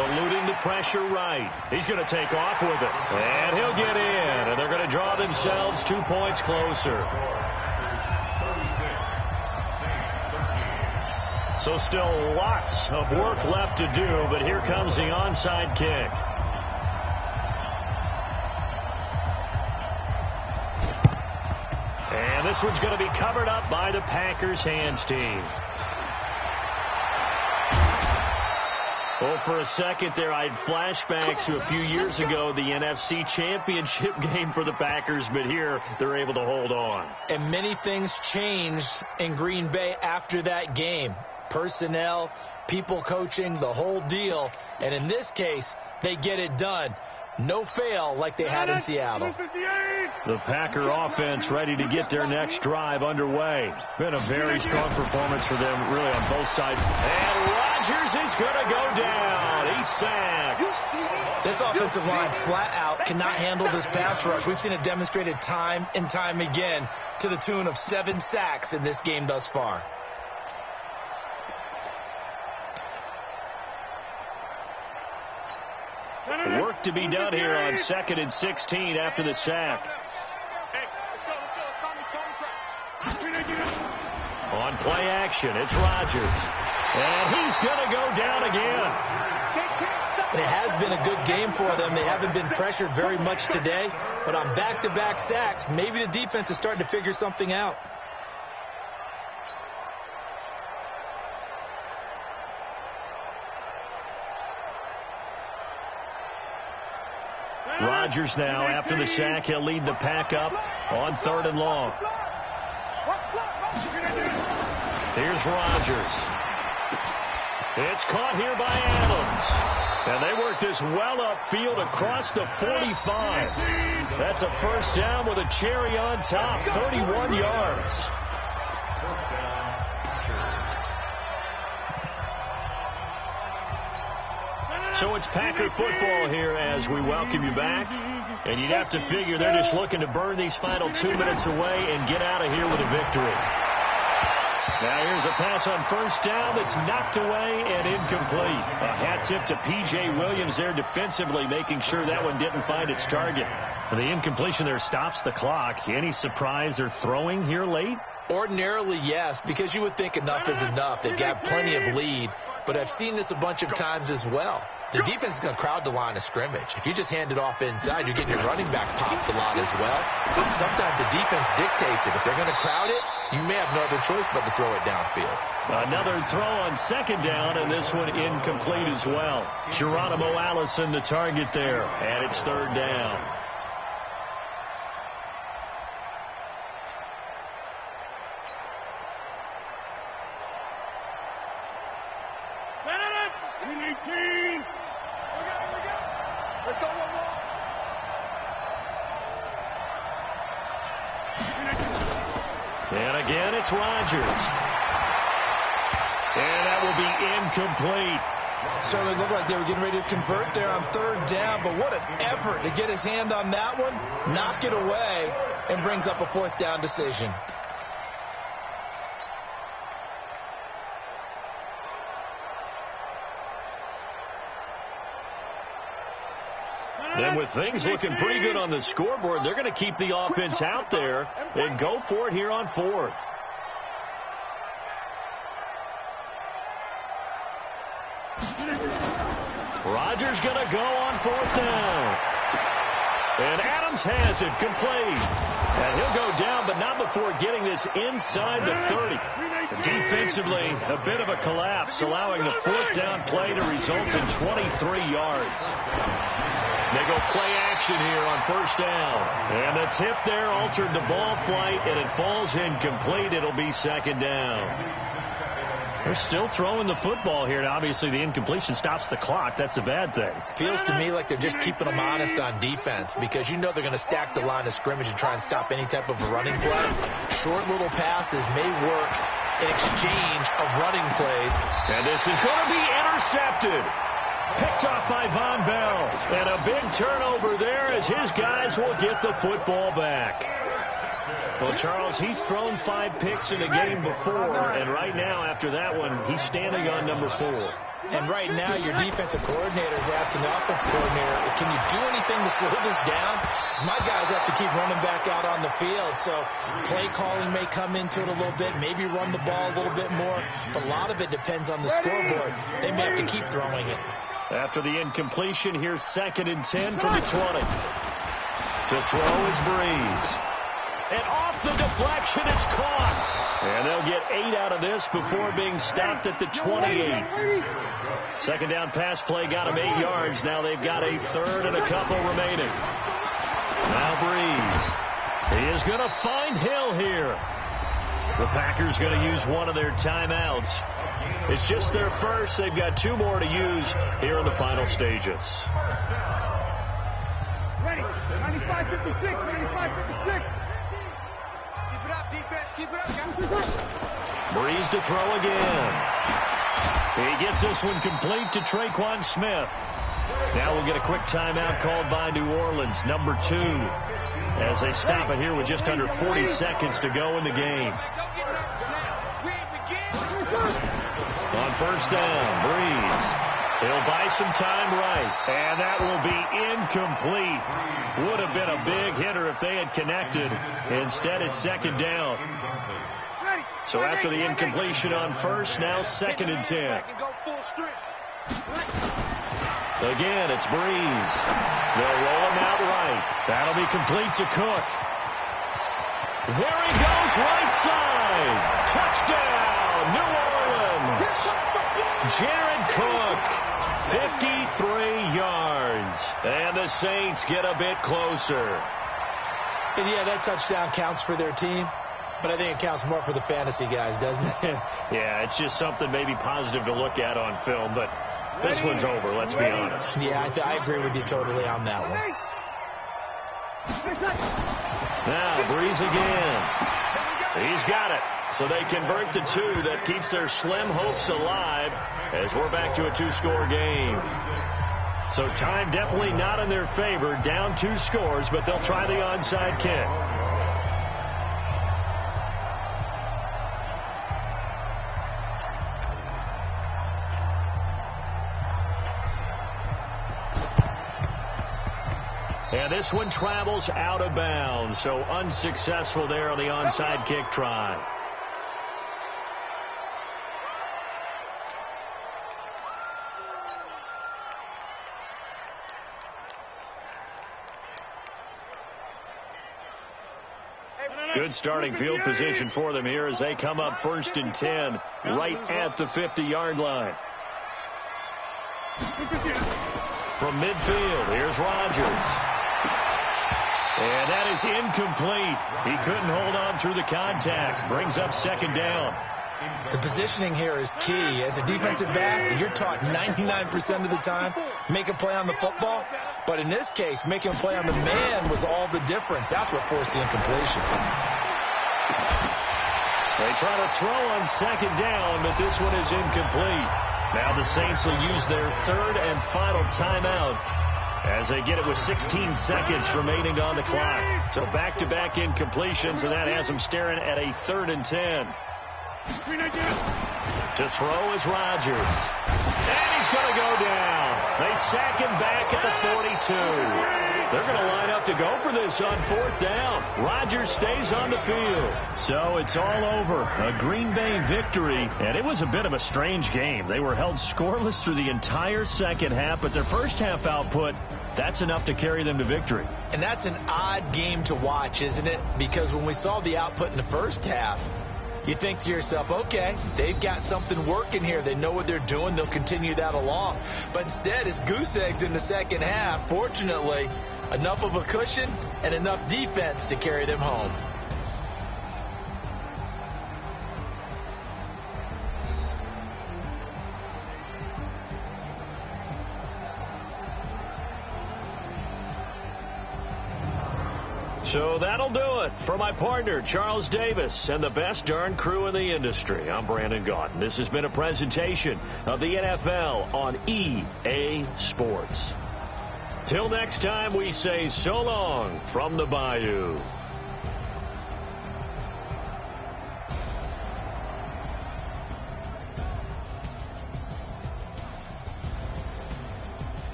Eluding the pressure right. He's going to take off with it. And he'll get in. And they're going to draw themselves 2 points closer. So still lots of work left to do, but here comes the onside kick. And this one's going to be covered up by the Packers hands team. Well, for a second there, I had flashbacks to a few years ago, the NFC Championship game for the Packers, but here they're able to hold on. And many things changed in Green Bay after that game. Personnel, people coaching, the whole deal. And in this case, they get it done. No fail like they had in Seattle. The Packer offense ready to get their next drive underway. Been a very strong performance for them, really, on both sides. And Rodgers is going to go down. He's sacked. This offensive line flat out cannot handle this pass rush. We've seen it demonstrated time and time again to the tune of 7 sacks in this game thus far. Work to be done here on 2nd and 16 after the sack. On play action, it's Rodgers. And he's going to go down again. It has been a good game for them. They haven't been pressured very much today. But on back-to-back sacks, maybe the defense is starting to figure something out. Rodgers now, after the sack, he'll lead the pack up on 3rd and long. Here's Rodgers. It's caught here by Adams. And they work this well upfield across the 45. That's a first down with a cherry on top, 31 yards. So it's Packer football here as we welcome you back. And you'd have to figure they're just looking to burn these final 2 minutes away and get out of here with a victory. Now here's a pass on first down that's knocked away and incomplete. A hat tip to P.J. Williams there defensively, making sure that one didn't find its target. And the incompletion there stops the clock. Any surprise they're throwing here late? Ordinarily, yes, because you would think enough is enough. They've got plenty of lead, but I've seen this a bunch of times as well. The defense is going to crowd the line of scrimmage. If you just hand it off inside, you're getting your running back popped a lot as well. Sometimes the defense dictates it. If they're going to crowd it, you may have no other choice but to throw it downfield. Another throw on second down, and this one incomplete as well. Geronimo Allison the target there, and it's third down. Let's go one more. And again, it's Rodgers. And that will be incomplete. Certainly looked like they were getting ready to convert there on third down, but what an effort to get his hand on that one, knock it away, and brings up a fourth down decision. Then with things looking pretty good on the scoreboard, they're going to keep the offense out there and go for it here on fourth. Rodgers going to go on fourth down. And Adams has it complete. And he'll go down, but not before getting this inside the 30. Defensively, a bit of a collapse, allowing the fourth down play to result in 23 yards. They go play action here on first down. And the tip there altered the ball flight, and it falls incomplete. It'll be second down. They're still throwing the football here. Now, obviously, the incompletion stops the clock. That's a bad thing. Feels to me like they're just keeping them honest on defense because you know they're going to stack the line of scrimmage and try and stop any type of a running play. Short little passes may work in exchange of running plays. And this is going to be intercepted. Picked off by Von Bell. And a big turnover there as his guys will get the football back. Well, Charles, he's thrown 5 picks in a game before, and right now, after that one, he's standing on number 4. And right now, your defensive coordinator is asking the offensive coordinator, can you do anything to slow this down? Because my guys have to keep running back out on the field. So play calling may come into it a little bit, maybe run the ball a little bit more, but a lot of it depends on the scoreboard. They may have to keep throwing it. After the incompletion, here's 2nd and 10 from the 20. To throw is Breeze. And off the deflection, it's caught. And they'll get 8 out of this before being stopped at the 28. Second down pass play got them 8 yards. Now they've got a third and a couple remaining. Now Breeze. He is going to find Hill here. The Packers going to use one of their timeouts. It's just their first. They've got 2 more to use here in the final stages. Ready. 95-56. 95-56. Keep it up, defense. Keep it up, guys. Breeze to throw again. He gets this one complete to Traquan Smith. Now we'll get a quick timeout called by New Orleans, number 2, as they stop it here with just under 40 seconds to go in the game. On first down, Breeze. He'll buy some time right, and that will be incomplete. Would have been a big hitter if they had connected. Instead, it's second down. So after the incompletion on first, now 2nd and 10. Again, it's Breeze. They'll roll him out right. That'll be complete to Cook. There he goes, right side. Touchdown, New Orleans. Jared Cook, 53 yards. And the Saints get a bit closer. And yeah, that touchdown counts for their team. But I think it counts more for the fantasy guys, doesn't it? Yeah, it's just something maybe positive to look at on film, but this one's over, let's be honest. Yeah, I agree with you totally on that one. Now, Breeze again. He's got it. So they convert the 2. That keeps their slim hopes alive as we're back to a 2-score game. So time definitely not in their favor. Down 2 scores, but they'll try the onside kick. And this one travels out of bounds, so unsuccessful there on the onside kick try. Good starting field position for them here as they come up 1st and 10 right at the 50-yard line. From midfield, here's Rodgers. And that is incomplete. He couldn't hold on through the contact. Brings up 2nd down. The positioning here is key. As a defensive back, you're taught 99% of the time, make a play on the football. But in this case, making a play on the man was all the difference. That's what forced the incompletion. They try to throw on 2nd down, but this one is incomplete. Now the Saints will use their 3rd and final timeout as they get it with 16 seconds remaining on the clock. So back-to-back incompletions, and that has them staring at a 3rd and 10. To throw is Rodgers. And he's going to go down. They sack him back at the 42. They're going to line up to go for this on 4th down. Rodgers stays on the field. So it's all over. A Green Bay victory. And it was a bit of a strange game. They were held scoreless through the entire second half, but their first half output, that's enough to carry them to victory. And that's an odd game to watch, isn't it? Because when we saw the output in the first half, you think to yourself, okay, they've got something working here. They know what they're doing. They'll continue that along. But instead, it's goose eggs in the second half. Fortunately, enough of a cushion and enough defense to carry them home. So that'll do it for my partner, Charles Davis, and the best darn crew in the industry. I'm Brandon Gaudin. This has been a presentation of the NFL on EA Sports. Till next time, we say so long from the Bayou.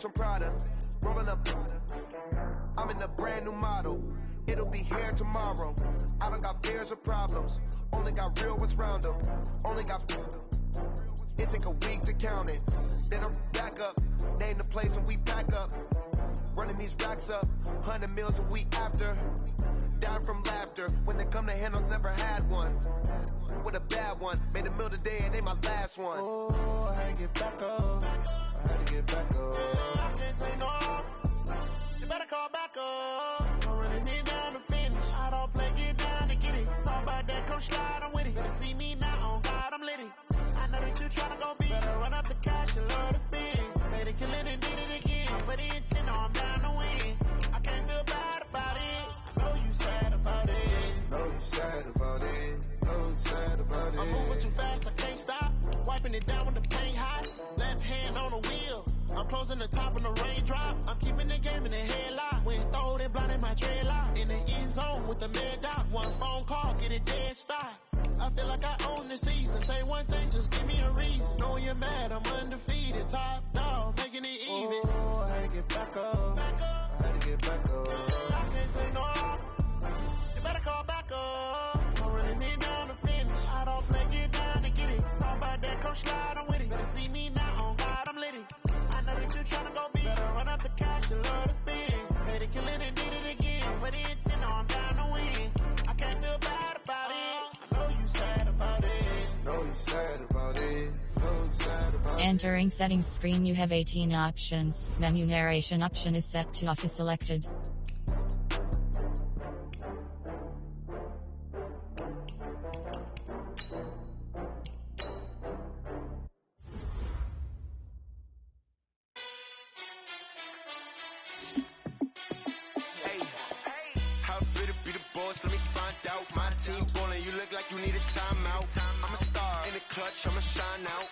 some Prada. Rolling up. I'm in a brand new model. It'll be here tomorrow. I don't got fears or problems. Only got real ones round them. Only got. It take a week to count it. Then I'm back up. Name the place and we pack up. Running these racks up. 100 meals a week after. Down from laughter. When they come to handles, never had one. With a bad one. Made a meal today and they my last one. Oh, I had to get back up. I had to get back up. I can't take no. You better call back up. Don't really need down to finish. I don't play, get down to get it. Talk about that, come slide, I'm with it. Better see me now, on God, I'm litty. I know that you tryna go big. Better run up the cash, you love to spend. Made it, kill it, and did it again. But the intent, no, I'm down to win. I can't feel bad about it. I know you sad about it. Know you sad about it. Know you sad about it. I'm moving too fast, I can't stop. Wiping it down with the paint hot. Left hand on the wheel. I'm closing the top of the raindrop. I'm keeping the game in the headlock. When throw it, blinding my dreadlock. In the end zone with the mad dot. One phone call, get it dead stop. I feel like I own the season. Say one thing, just give me a reason. Knowing you're mad, I'm undefeated. Top dog, making it even. Oh, I had to get back up. I had to get back up. I can't take no. You better call back up. Don't really need down to finish. I don't play, get down to get it. Talk about that, come slide, I'm with it. Better see me now, on God, I'm litty. I know that you tryna go big. Better run up the cash, you love to spend. Made it, kill it, and did it again. But the intent, no, I'm down to win. I can't feel bad about it. I know you sad about it. Know you sad about it. Know you sad about it. Entering settings screen, you have 18 options. Menu narration option is set to off is selected. How fit to be the boss? Let me find out. My team ballin', you look like you need a timeout. I'm a star in the clutch, I'ma shine out.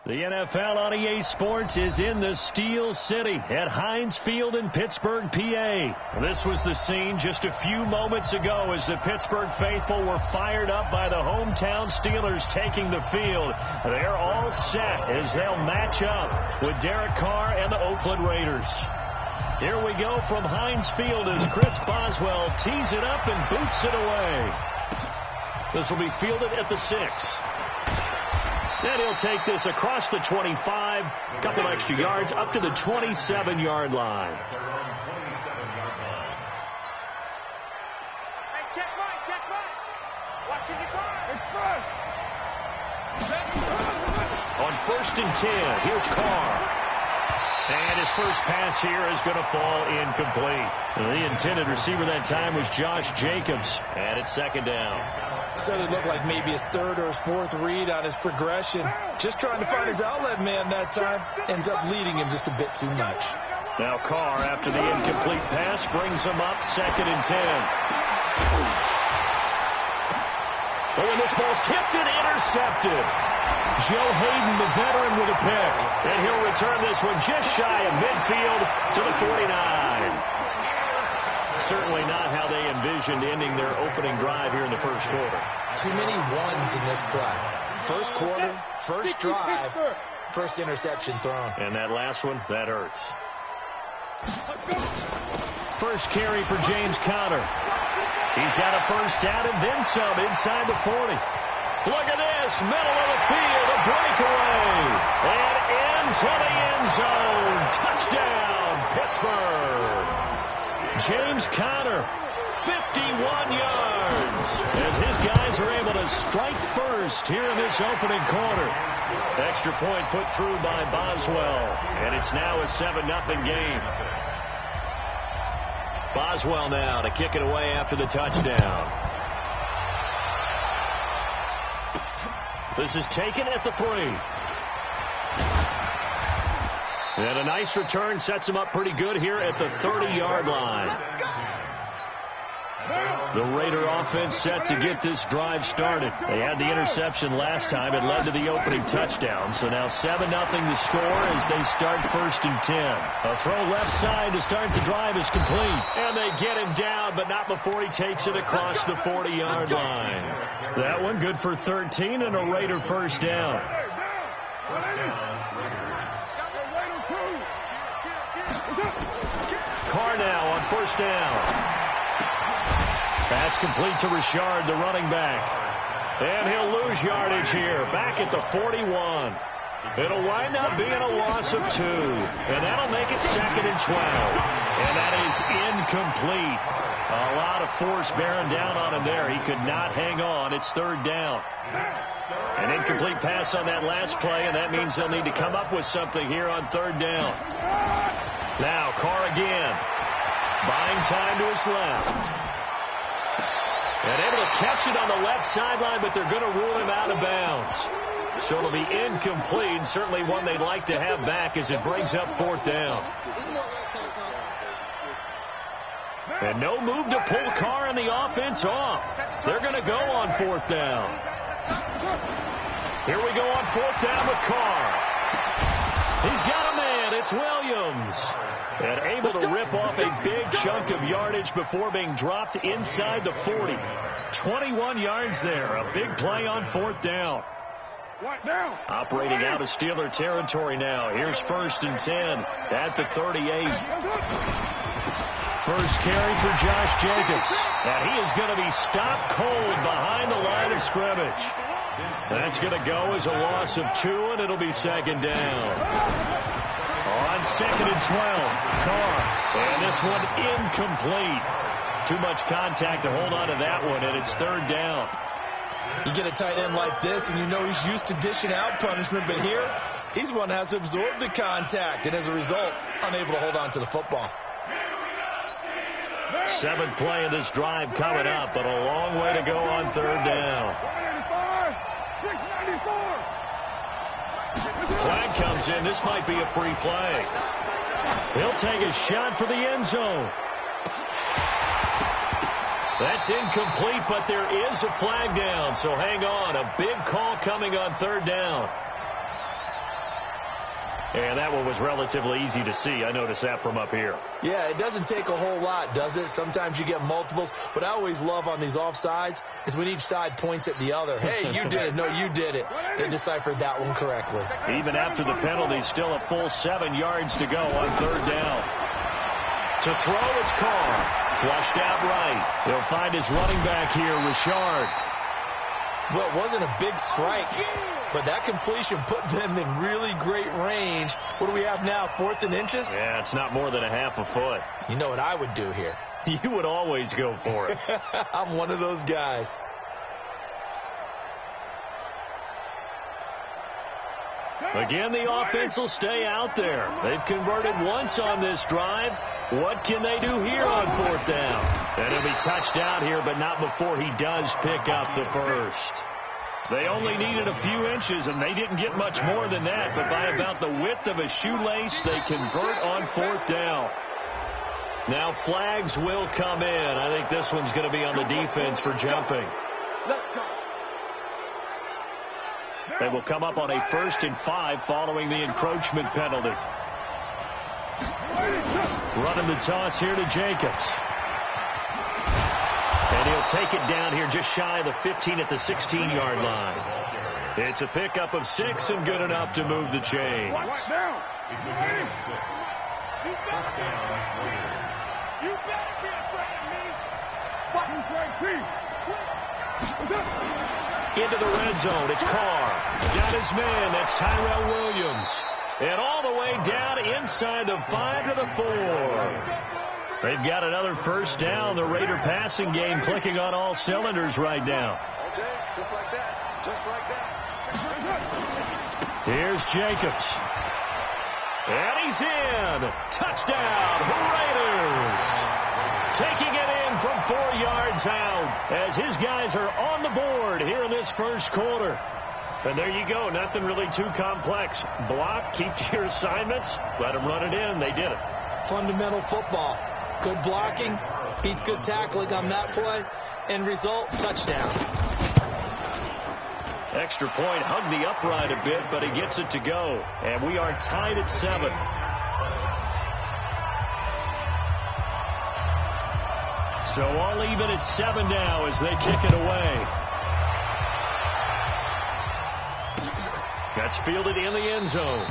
The NFL on EA Sports is in the Steel City at Heinz Field in Pittsburgh, PA. This was the scene just a few moments ago as the Pittsburgh faithful were fired up by the hometown Steelers taking the field. They're all set as they'll match up with Derek Carr and the Oakland Raiders. Here we go from Heinz Field as Chris Boswell tees it up and boots it away. This will be fielded at the 6. And he'll take this across the 25, a couple extra yards, up to the 27-yard line. Hey, check right. Watching your car. It's first. On 1st and 10, here's Carr. And his first pass here is going to fall incomplete. The intended receiver that time was Josh Jacobs. And it's 2nd down. So it looked like maybe his 3rd or his 4th read on his progression. Just trying to find his outlet man that time. Ends up leading him just a bit too much. Now Carr, after the incomplete pass, brings him up 2nd and 10. Oh, and this ball's tipped and intercepted. Joe Hayden, the veteran, with a pick. And he'll return this one just shy of midfield to the 49. Certainly not how they envisioned ending their opening drive here in the first quarter. Too many ones in this play. First quarter, first drive, first interception thrown. And that last one, that hurts. First carry for James Conner. He's got a first down and then some inside the 40. Look at this, middle of the field, a breakaway. And into the end zone. Touchdown, Pittsburgh. James Conner, 51 yards. As his guys are able to strike first here in this opening quarter. Extra point put through by Boswell. And it's now a 7-0 game. Boswell now to kick it away after the touchdown. This is taken at the 3. And a nice return sets him up pretty good here at the 30-yard line. The Raider offense set to get this drive started. They had the interception last time. It led to the opening touchdown. So now 7-0 to score as they start 1st and 10. A throw left side to start the drive is complete. And they get him down, but not before he takes it across the 40-yard line. That one good for 13 and a Raider first down. Carr now on 1st down. That's complete to Richard, the running back. And he'll lose yardage here, back at the 41. It'll wind up being a loss of 2. And that'll make it 2nd and 12. And that is incomplete. A lot of force bearing down on him there. He could not hang on. It's 3rd down. An incomplete pass on that last play, and that means they'll need to come up with something here on 3rd down. Now, Carr again. Buying time to his left. And able to catch it on the left sideline, but they're going to rule him out of bounds. So it'll be incomplete, certainly one they'd like to have back as it brings up 4th down. And no move to pull Carr and the offense off. They're going to go on 4th down. Here we go on 4th down with Carr. He's got a man. It's Williams. And able to rip off a big chunk of yardage before being dropped inside the 40. 21 yards there. A big play on 4th down. Operating out of Steeler territory now. Here's 1st and 10 at the 38. First carry for Josh Jacobs. And he is going to be stopped cold behind the line of scrimmage. That's going to go as a loss of 2, and it'll be 2nd down. On 2nd and 12, Carr. And this one incomplete. Too much contact to hold on to that one, and it's 3rd down. You get a tight end like this, and you know he's used to dishing out punishment, but here, he's one that has to absorb the contact, and as a result, unable to hold on to the football. 7th play of this drive coming up, but a long way to go on 3rd down. Flag comes in. This might be a free play. He'll take a shot for the end zone. That's incomplete, but there is a flag down, so hang on. A big call coming on 3rd down. And that one was relatively easy to see. I noticed that from up here. Yeah, it doesn't take a whole lot, does it? Sometimes you get multiples. What I always love on these offsides is when each side points at the other. Hey, you did it. No, you did it. They deciphered that one correctly. Even after the penalty, still a full 7 yards to go on 3rd down. To throw, it's Carr. Flushed out right. He'll find his running back here, Richard. Well, it wasn't a big strike, but that completion put them in really great range. What do we have now, 4th and inches? Yeah, it's not more than a half a foot. You know what I would do here? You would always go for it. I'm one of those guys. Again, the offense will stay out there. They've converted once on this drive. What can they do here on 4th down? And he'll be touched out here, but not before he does pick up the first. They only needed a few inches, and they didn't get much more than that. But by about the width of a shoelace, they convert on 4th down. Now flags will come in. I think this one's going to be on the defense for jumping. They will come up on a 1st and 5 following the encroachment penalty. Running the toss here to Jacobs. And he'll take it down here just shy of the 15 at the 16-yard line. It's a pickup of 6 and good enough to move the chains. Watch down. You better be afraid of me. Into the red zone. It's Carr. Down his man. That's Tyrell Williams. And all the way down inside the 5 to the 4. They've got another 1st down. The Raider passing game clicking on all cylinders right now. Okay, just like that. Just like that. Here's Jacobs. And he's in. Touchdown, Raiders. Taking it in from 4 yards out as his guys are on the board here in this 1st quarter. And there you go. Nothing really too complex. Block, keep to your assignments, let them run it in. They did it. Fundamental football. Good blocking, beats good tackling on that play. End result, touchdown. Extra point, hugged the upright a bit, but he gets it to go. And we are tied at 7. So all even at 7 now as they kick it away. That's fielded in the end zone.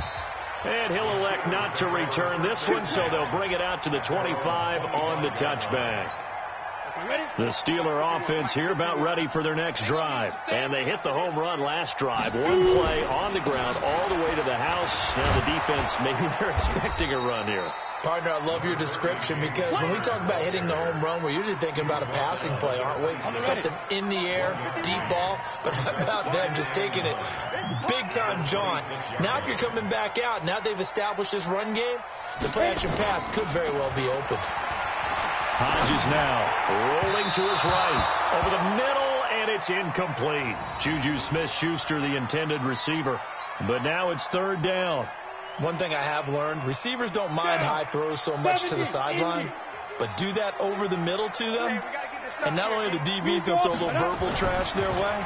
And he'll elect not to return this one, so they'll bring it out to the 25 on the touchback. The Steeler offense here about ready for their next drive. And they hit the home run last drive. One play on the ground all the way to the house. Now the defense, maybe they're expecting a run here. Partner, I love your description because when we talk about hitting the home run, we're usually thinking about a passing play, aren't we? Something in the air, deep ball. But how about them just taking it big-time jaunt? Now if you're coming back out, now they've established this run game, the play-action pass could very well be open. Hodges now rolling to his right. Over the middle, and it's incomplete. Juju Smith-Schuster, the intended receiver. But now it's 3rd down. One thing I have learned, receivers don't mind high throws so much to the sideline, but do that over the middle to them, and not only are the DBs going to throw a little verbal trash their way,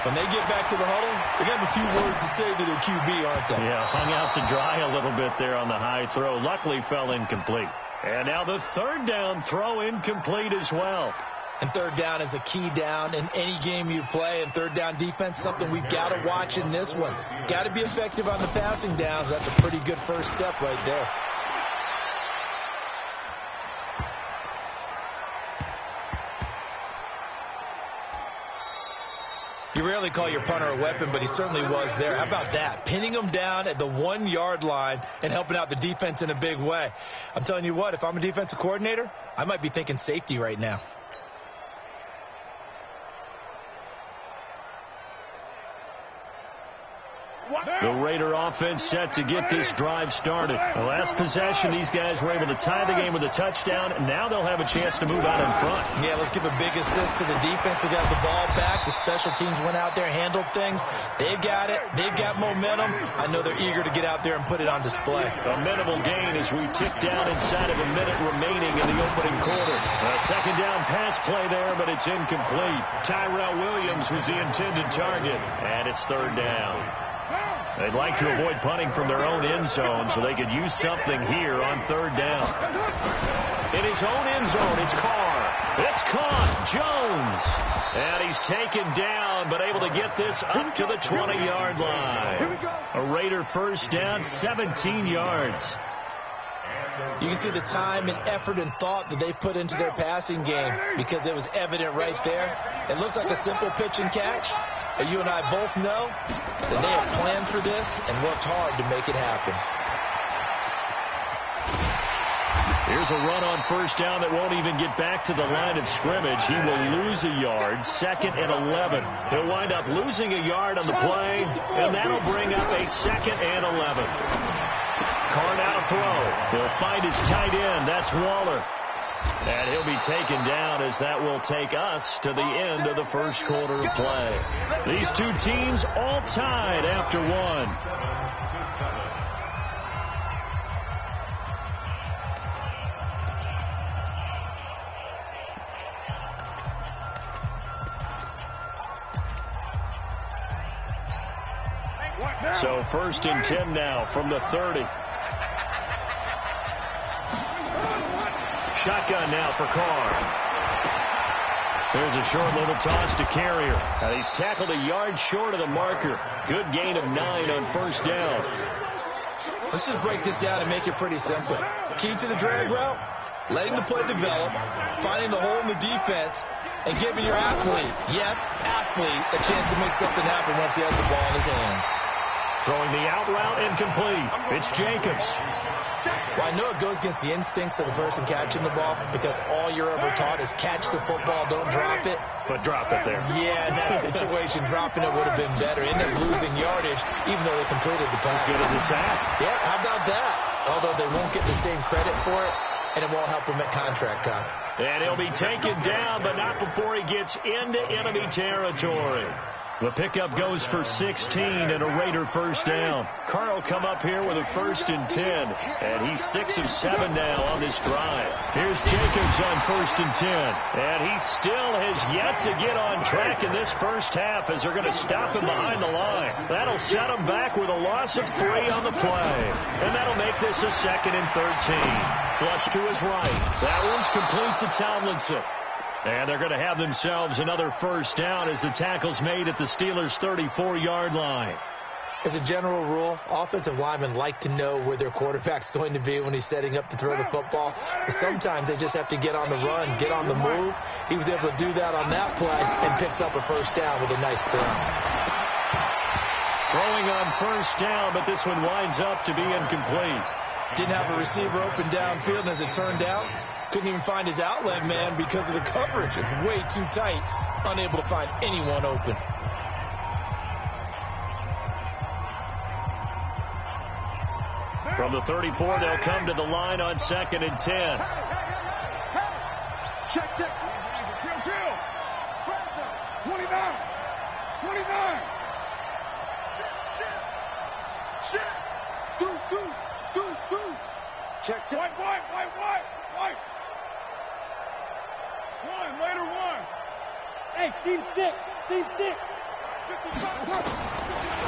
when they get back to the huddle, they're going to have a few words to say to their QB, aren't they? Yeah, hung out to dry a little bit there on the high throw. Luckily fell incomplete. And now the 3rd down throw incomplete as well. And 3rd down is a key down in any game you play. And 3rd down defense, something we've got to watch in this one. Got to be effective on the passing downs. That's a pretty good first step right there. You rarely call your punter a weapon, but he certainly was there. How about that? Pinning him down at the 1-yard line and helping out the defense in a big way. I'm telling you what, if I'm a defensive coordinator, I might be thinking safety right now. The Raider offense set to get this drive started. The last possession, these guys were able to tie the game with a touchdown, and now they'll have a chance to move out in front. Yeah, let's give a big assist to the defense who got the ball back. The special teams went out there, handled things. They've got it. They've got momentum. I know they're eager to get out there and put it on display. A minimal gain as we tick down inside of a minute remaining in the opening quarter. A 2nd down pass play there, but it's incomplete. Tyrell Williams was the intended target, and it's 3rd down. They'd like to avoid punting from their own end zone so they could use something here on third down. In his own end zone, it's Carr. It's caught. Jones. And he's taken down, but able to get this up to the 20-yard line. A Raider first down, 17 yards. You can see the time and effort and thought that they put into their passing game because it was evident right there. It looks like a simple pitch and catch, but you and I both know that they have planned for this and worked hard to make it happen. Here's a run on first down that won't even get back to the line of scrimmage. He will lose a yard, 2nd and 11. He'll wind up losing a yard on the play, and that'll bring up a 2nd and 11. Carr now to throw. He'll find his tight end. That's Waller. And he'll be taken down as that will take us to the end of the first quarter of play. These two teams all tied after one. So 1st and 10 now from the 30. Shotgun now for Carr. There's a short little toss to Carrier. He's tackled a yard short of the marker. Good gain of 9 on first down. Let's just break this down and make it pretty simple. Key to the drag route, letting the play develop, finding the hole in the defense, and giving your athlete, yes, athlete, a chance to make something happen once he has the ball in his hands. Throwing the out route incomplete. It's Jacobs. Well, I know it goes against the instincts of the person catching the ball because all you're ever taught is catch the football, don't drop it. But drop it there. Yeah, in that situation, dropping it would have been better. End up losing yardage, even though they completed the pass. As good as a sack. Yeah, how about that? Although they won't get the same credit for it, and it won't help him at contract time. And he'll be taken down, but not before he gets into enemy territory. The pickup goes for 16 and a Raider first down. Carr will come up here with a 1st and 10, and he's 6 of 7 now on this drive. Here's Jacobs on 1st and 10, and he still has yet to get on track in this first half as they're going to stop him behind the line. That'll set him back with a loss of 3 on the play, and that'll make this a 2nd and 13. Flush to his right. That one's complete to Tomlinson. And they're going to have themselves another first down as the tackle's made at the Steelers' 34-yard line. As a general rule, offensive linemen like to know where their quarterback's going to be when he's setting up to throw the football. But sometimes they just have to get on the run, get on the move. He was able to do that on that play and picks up a first down with a nice throw. Throwing on first down, but this one winds up to be incomplete. Didn't have a receiver open downfield, and as it turned out, couldn't even find his outlet man because of the coverage. It's way too tight, unable to find anyone open. From the 34, they'll come to the line on 2nd and 10. Check. Kill. 29. Deuce. Check. White. Later one. Hey, Steve six.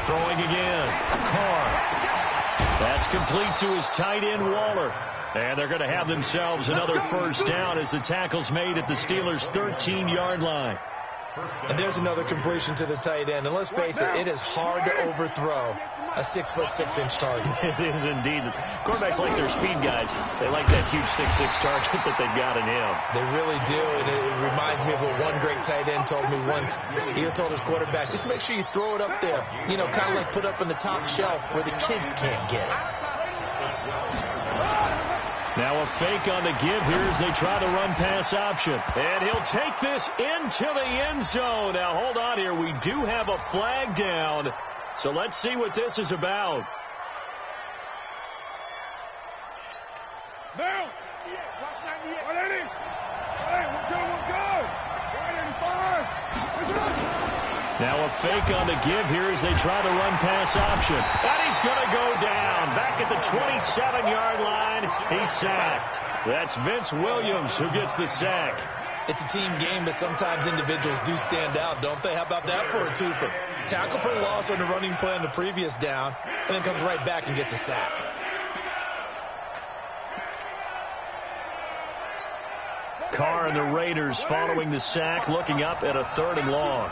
Throwing again. Carr. That's complete to his tight end, Waller. And they're going to have themselves another first down as the tackle's made at the Steelers' 13-yard line. And there's another completion to the tight end. And let's face it, it is hard to overthrow a 6'6" target. It is indeed. Quarterbacks like their speed guys. They like that huge 6'6" target that they've got in him. They really do. And it reminds me of what one great tight end told me once. He told his quarterback, just make sure you throw it up there. You know, kind of like put up in the top shelf where the kids can't get it. Now a fake on the give here as they try the run-pass option. And he'll take this into the end zone. Now, hold on here. We do have a flag down. So let's see what this is about. Now. 180. We're good. 185. Now a fake on the give here as they try the run-pass option. And he's going to go down. Back at the 27-yard line, he's sacked. That's Vince Williams who gets the sack. It's a team game, but sometimes individuals do stand out, don't they? How about that for a twofer? Tackle for a loss on the running play on the previous down, and then comes right back and gets a sack. Carr and the Raiders following the sack, looking up at a 3rd and long.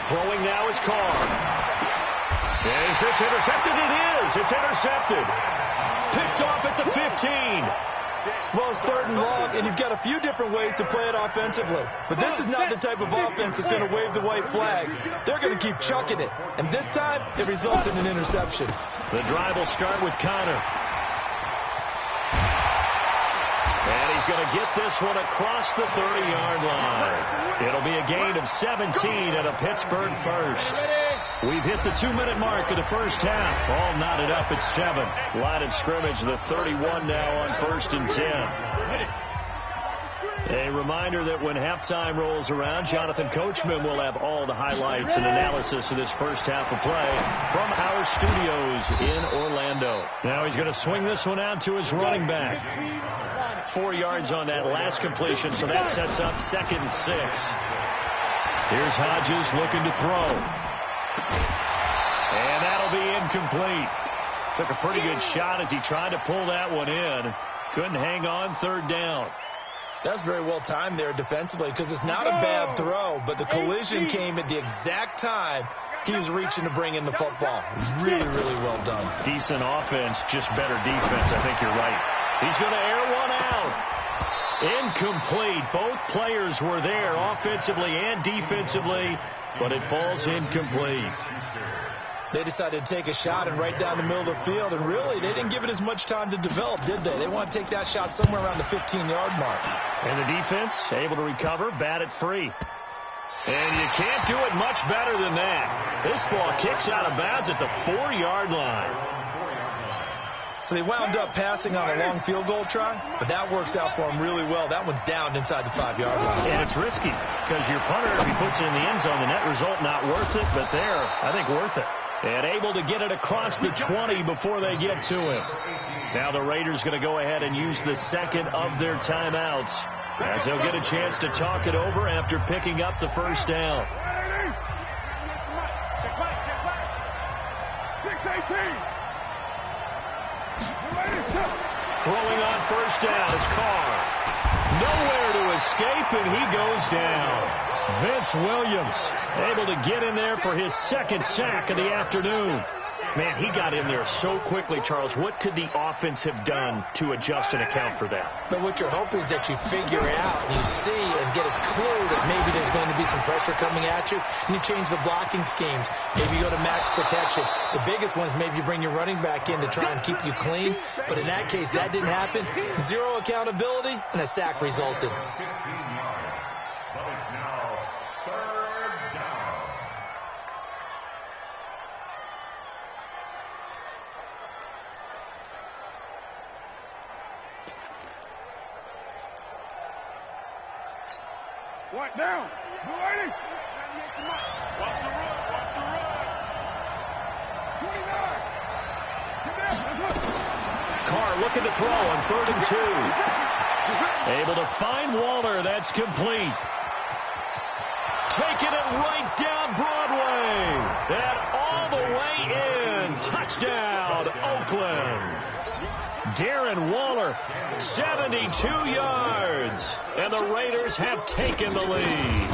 Throwing now is Carr. Is this intercepted? It is. It's intercepted. Picked off at the 15. Well, it's 3rd and long, and you've got a few different ways to play it offensively. But this is not the type of offense that's going to wave the white flag. They're going to keep chucking it. And this time, it results in an interception. The drive will start with Connor. And he's going to get this one across the 30-yard line. It'll be a gain of 17 and a Pittsburgh first. We've hit the 2-minute mark of the first half. All knotted up at 7. Line of scrimmage, the 31 now on 1st and 10. A reminder that when halftime rolls around, Jonathan Coachman will have all the highlights and analysis of this first half of play from our studios in Orlando. Now he's going to swing this one out to his running back. 4 yards on that last completion, so that sets up 2nd and 6. Here's Hodges looking to throw. And that'll be incomplete. Took a pretty good shot as he tried to pull that one in. Couldn't hang on 3rd down. That's very well timed there defensively because it's not a bad throw, but the collision came at the exact time he was reaching to bring in the football. Really, really well done. Decent offense, just better defense. I think you're right. He's going to air one out. Incomplete. Both players were there offensively and defensively, but it falls incomplete. They decided to take a shot and right down the middle of the field, and really, they didn't give it as much time to develop, did they? They want to take that shot somewhere around the 15-yard mark. And the defense able to recover, bat it free. And you can't do it much better than that. This ball kicks out of bounds at the 4-yard line. So they wound up passing on a long field goal try, but that works out for them really well. That one's down inside the 5-yard line. And it's risky because your punter, if he puts it in the end zone, the net result not worth it, but there, I think worth it. And able to get it across the 20 before they get to him. Now the Raiders going to go ahead and use the 2nd of their timeouts as they'll get a chance to talk it over after picking up the first down. 6-18. Throwing on first down is Carr. Nowhere to escape, and he goes down. Vince Williams able to get in there for his 2nd sack of the afternoon. Man, he got in there so quickly, Charles. What could the offense have done to adjust and account for that? But what you're hoping is that you figure out and you see and get a clue that maybe there's going to be some pressure coming at you, and you change the blocking schemes. Maybe you go to max protection. The biggest one is maybe you bring your running back in to try and keep you clean. But in that case, that didn't happen. 0 accountability, and a sack resulted. 15 yards. But it's now 3rd down. What down? Blue 80. Watch the run. Watch the run. 29. Get down. Carr looking to throw on 3rd and 2. Able to find Waller. That's complete. Taking it right down Broadway. And all the way in. Touchdown, Oakland. Darren Waller, 72 yards. And the Raiders have taken the lead.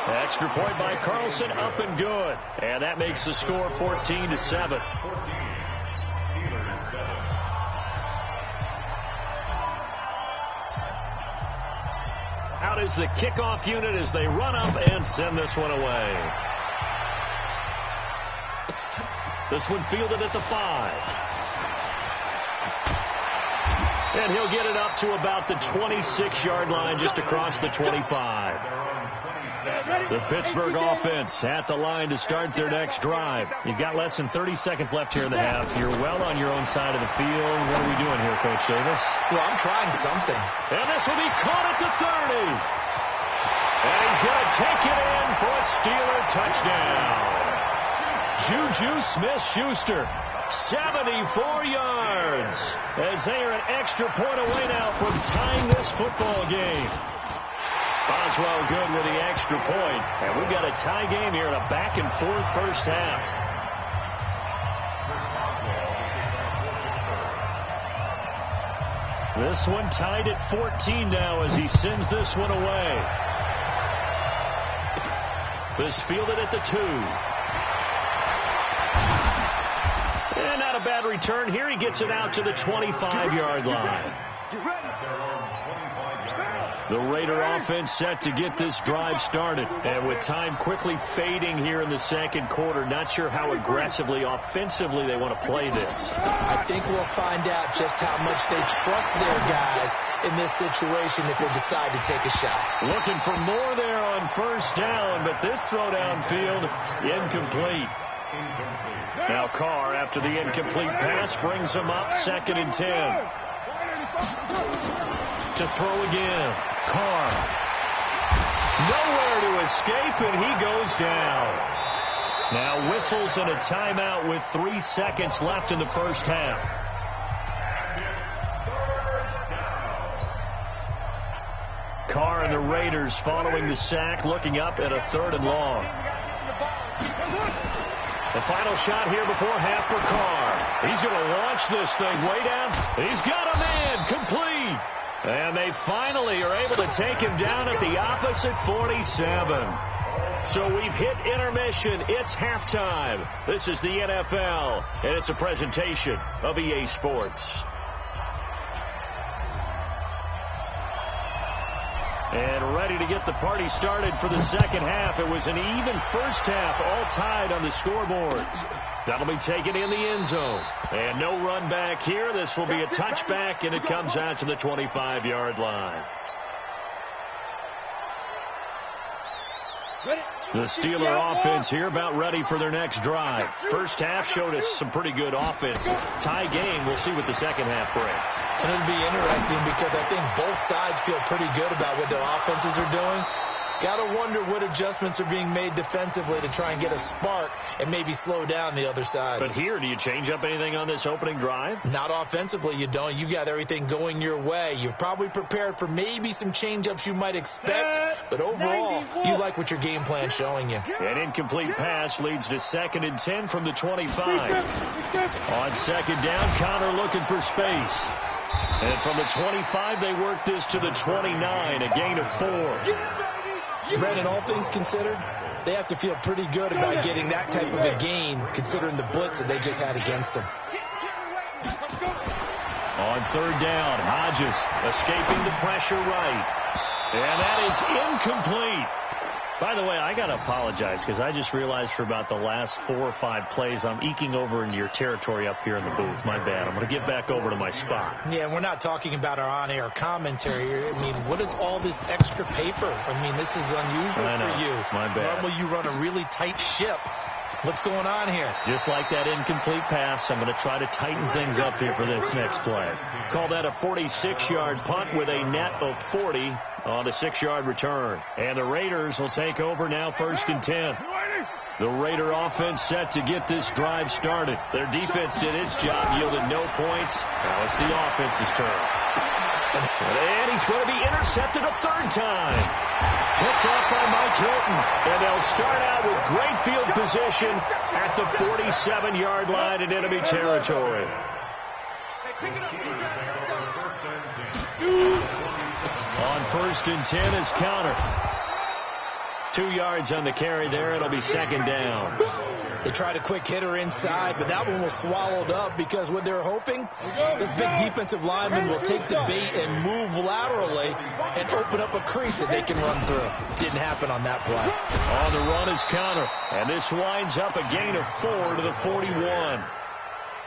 Extra point by Carlson, up and good. And that makes the score 14-7. 14. Steelers 7. Out is the kickoff unit as they run up and send this one away. This one fielded at the 5. And he'll get it up to about the 26-yard line, just across the 25. The Pittsburgh offense at the line to start their next drive. You've got less than 30 seconds left here in the half. You're well on your own side of the field. What are we doing here, Coach Davis? Well, I'm trying something. And this will be caught at the 30. And he's going to take it in for a Steeler touchdown. Juju Smith-Schuster 74 yards as they are an extra point away now from tying this football game. Boswell good with the extra point, and we've got a tie game here in a back-and-forth first half. This one tied at 14 now as he sends this one away. This fielded at the 2. And not a bad return here. He gets it out to the 25-yard line. The Raider offense set to get this drive started. And with time quickly fading here in the second quarter, not sure how aggressively, offensively they want to play this. I think we'll find out just how much they trust their guys in this situation if they decide to take a shot. Looking for more there on first down, but this throw downfield, incomplete. Now Carr, after the incomplete pass, brings him up 2nd and 10. To throw again. Carr. Nowhere to escape, and he goes down. Now whistles and a timeout with 3 seconds left in the first half. Carr and the Raiders following the sack, looking up at a 3rd and long. The final shot here before half for Carr. He's going to launch this thing way down. He's got a man, complete. And they finally are able to take him down at the opposite 47. So we've hit intermission. It's halftime. This is the NFL, and it's a presentation of EA Sports. And ready to get the party started for the second half. It was an even first half, all tied on the scoreboard. That'll be taken in the end zone. And no run back here. This will be a touchback, and it comes out to the 25-yard line. The Steeler offense here about ready for their next drive. First half showed us some pretty good offense. Tie game. We'll see what the second half brings. And it'll be interesting because I think both sides feel pretty good about what their offenses are doing. Got to wonder what adjustments are being made defensively to try and get a spark and maybe slow down the other side. But here, do you change up anything on this opening drive? Not offensively, you don't. You got everything going your way. You've probably prepared for maybe some change-ups you might expect, but overall, you like what your game plan's showing you. An incomplete pass leads to 2nd and 10 from the 25. On 2nd down, Connor looking for space. And from the 25, they work this to the 29, a gain of 4. Brandon, all things considered, they have to feel pretty good about getting that type of a gain, considering the blitz that they just had against them. On 3rd down, Hodges escaping the pressure right. And that is incomplete. By the way, I got to apologize because I just realized for about the last 4 or 5 plays, I'm eking over into your territory up here in the booth. My bad. I'm going to get back over to my spot. Yeah, we're not talking about our on-air commentary. I mean, what is all this extra paper? I mean, this is unusual for you. My bad. Normally you run a really tight ship. What's going on here? Just like that incomplete pass, I'm going to try to tighten things up here for this next play. Call that a 46-yard punt with a net of 40 on a 6-yard return. And the Raiders will take over now 1st and 10. The Raider offense set to get this drive started. Their defense did its job, yielded no points. Now it's the offense's turn. And he's going to be intercepted a 3rd time. Picked off by Mike Hilton. And they'll start out with great field position at the 47-yard line in enemy territory. On 1st and 10 is Connor. 2 yards on the carry there. It'll be 2nd down. They tried a quick hitter inside, but that one was swallowed up because what they're hoping, this big defensive lineman will take the bait and move laterally and open up a crease that they can run through. Didn't happen on that play. On the run is Connor, and this winds up a gain of 4 to the 41.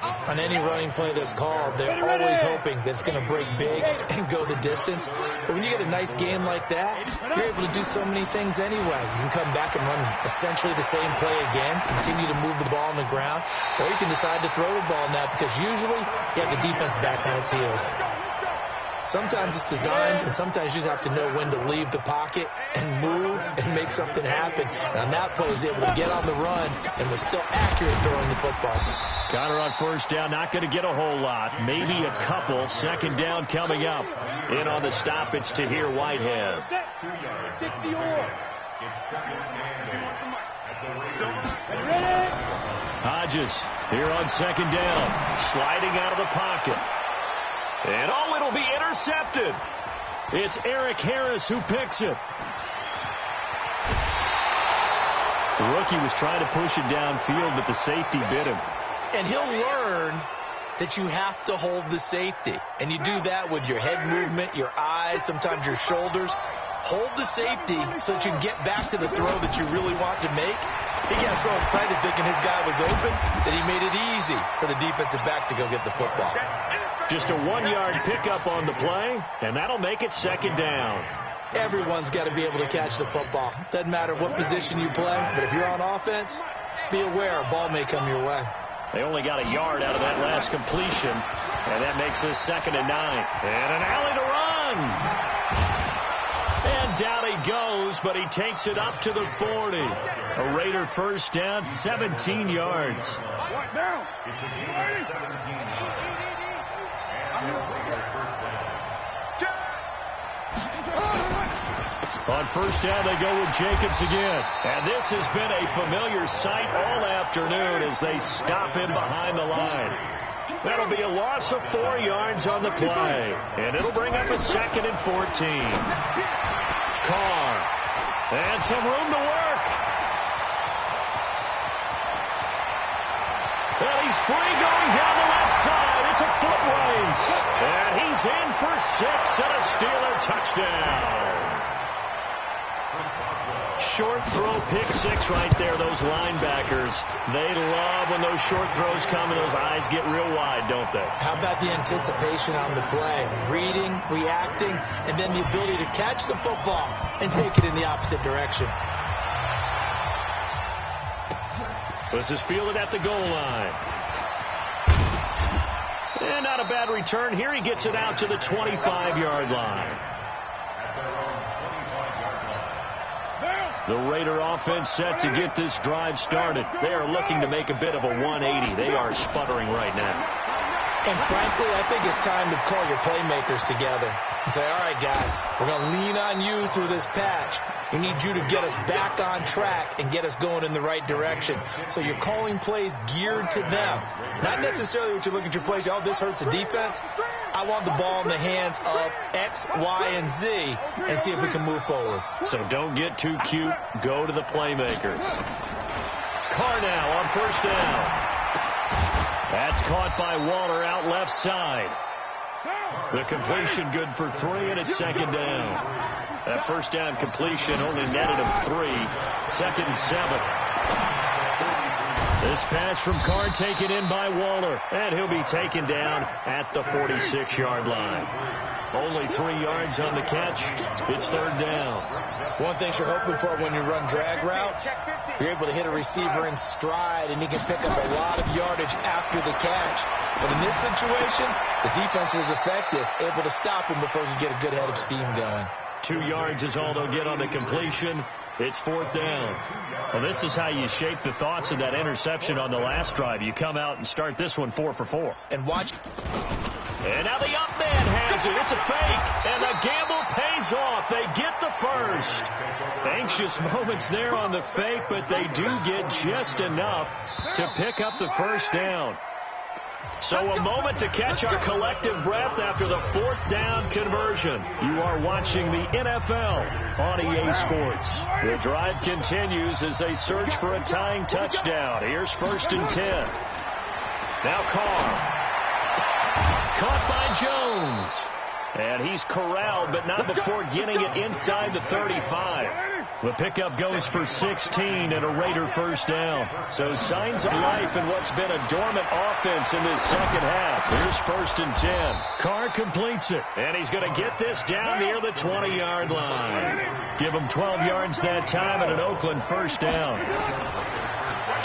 On any running play that's called, they're always hoping that it's going to break big and go the distance. But when you get a nice game like that, you're able to do so many things anyway. You can come back and run essentially the same play again, continue to move the ball on the ground, or you can decide to throw the ball now because usually you have the defense back on its heels. Sometimes it's designed, and sometimes you just have to know when to leave the pocket and move and make something happen. And on that play, he was able to get on the run and was still accurate throwing the football. Connor on first down, not going to get a whole lot. Maybe a couple. Second down coming up. In on the stop, it's Tahir Whitehead. 60 or. Hodges here on second down. Sliding out of the pocket. And it'll be intercepted. It's Eric Harris who picks it. The rookie was trying to push it downfield, but the safety bit him. And he'll learn that you have to hold the safety. And you do that with your head movement, your eyes, sometimes your shoulders. Hold the safety so that you can get back to the throw that you really want to make. He got so excited thinking his guy was open that he made it easy for the defensive back to go get the football. Just a 1-yard pickup on the play, and that'll make it second down. Everyone's got to be able to catch the football. Doesn't matter what position you play, but if you're on offense, be aware a ball may come your way. They only got a yard out of that last completion, and that makes this 2nd and 9. And an alley to run. And down he goes, but he takes it up to the 40. A Raider first down, 17 yards. Right down. On first down, they go with Jacobs again. And this has been a familiar sight all afternoon as they stop him behind the line. That'll be a loss of 4 yards on the play. And it'll bring up a 2nd and 14. Carr. And some room to work. And he's free going down the left side. It's a foot race. And he's in for 6 and a Steeler touchdown. Short throw, pick 6 right there, those linebackers. They love when those short throws come and those eyes get real wide, don't they? How about the anticipation on the play? Reading, reacting, and then the ability to catch the football and take it in the opposite direction. This is fielded at the goal line. And not a bad return here. He gets it out to the 25-yard line. The Raider offense set to get this drive started. They are looking to make a bit of a 180. They are sputtering right now. And frankly, I think it's time to call your playmakers together and say, all right, guys, we're going to lean on you through this patch. We need you to get us back on track and get us going in the right direction. So you're calling plays geared to them. Not necessarily what you look at your plays, oh, this hurts the defense. I want the ball in the hands of X, Y, and Z and see if we can move forward. So don't get too cute. Go to the playmakers. Carr now on first down. That's caught by Waller out left side. The completion good for 3, and it's 2nd down. That first down completion only netted him 3. 2nd and 7. This pass from Carr taken in by Waller, and he'll be taken down at the 46-yard line. Only 3 yards on the catch. It's 3rd down. One thing you're hoping for when you run drag routes, you're able to hit a receiver in stride, and he can pick up a lot of yardage after the catch. But in this situation, the defense was effective, able to stop him before he could get a good head of steam going. 2 yards is all they'll get on the completion. It's 4th down. Well, this is how you shape the thoughts of that interception on the last drive. You come out and start this one 4 for 4. And watch. And now the up man has it. It's a fake. And the gamble pays off. They get the first. Anxious moments there on the fake, but they do get just enough to pick up the first down. So a moment to catch our collective breath after the 4th down conversion. You are watching the NFL on EA Sports. The drive continues as they search for a tying touchdown. Here's 1st and 10. Now Carr. Caught by Jones. And he's corralled, but not before getting it inside the 35. The pickup goes for 16 and a Raider first down. So signs of life in what's been a dormant offense in this second half. Here's 1st and 10. Carr completes it, and he's going to get this down near the 20-yard line. Give him 12 yards that time and an Oakland first down.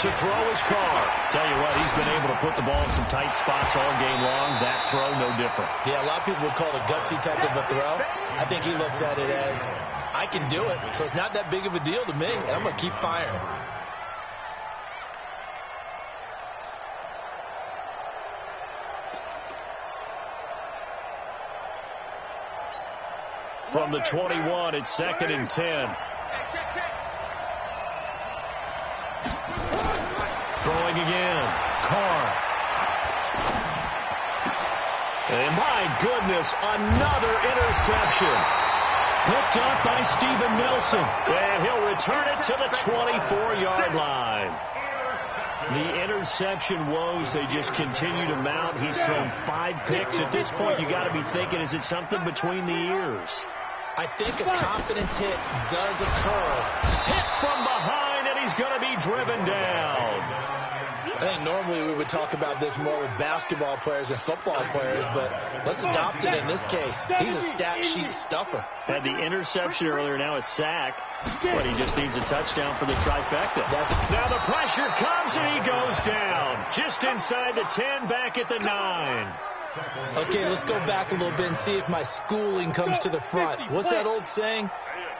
To throw is Carr. Tell you what, he's been able to put the ball in some tight spots all game long. That throw, no different. Yeah, a lot of people would call it a gutsy type of a throw. I think he looks at it as, I can do it, so it's not that big of a deal to me, and I'm going to keep firing. from the 21. It's 2nd and 10. Throwing again. Carr. And my goodness, another interception. Picked up by Steven Nelson. And he'll return it to the 24-yard line. The interception woes, they just continue to mount. He's thrown 5 picks. At this point, you got to be thinking, is it something between the ears? I think a confidence hit does occur. Hit from behind, and he's going to be driven down. I think normally we would talk about this more with basketball players and football players, but let's adopt it in this case. He's a stat sheet stuffer. Had the interception earlier, now a sack, but he just needs a touchdown for the trifecta. Now the pressure comes, and he goes down. Just inside the 10, back at the 9. Okay, let's go back a little bit and see if my schooling comes to the front. What's that old saying?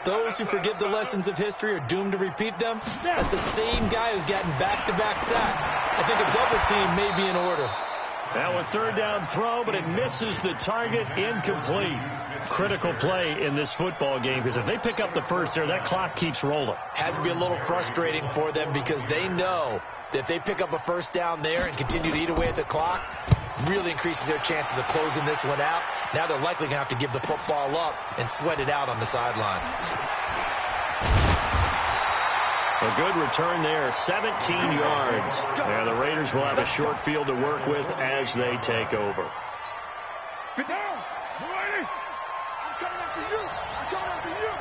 Those who forget the lessons of history are doomed to repeat them. That's the same guy who's gotten back-to-back sacks. I think a double team may be in order. Now a 3rd down throw, but it misses the target, incomplete. Critical play in this football game, because if they pick up the first there, that clock keeps rolling. Has to be a little frustrating for them because they know that if they pick up a first down there and continue to eat away at the clock, really increases their chances of closing this one out. Now they're likely going to have to give the football up and sweat it out on the sideline. A good return there, 17 yards. And the Raiders will have a short field to work with as they take over. Get down! I'm coming after you! I'm coming after you!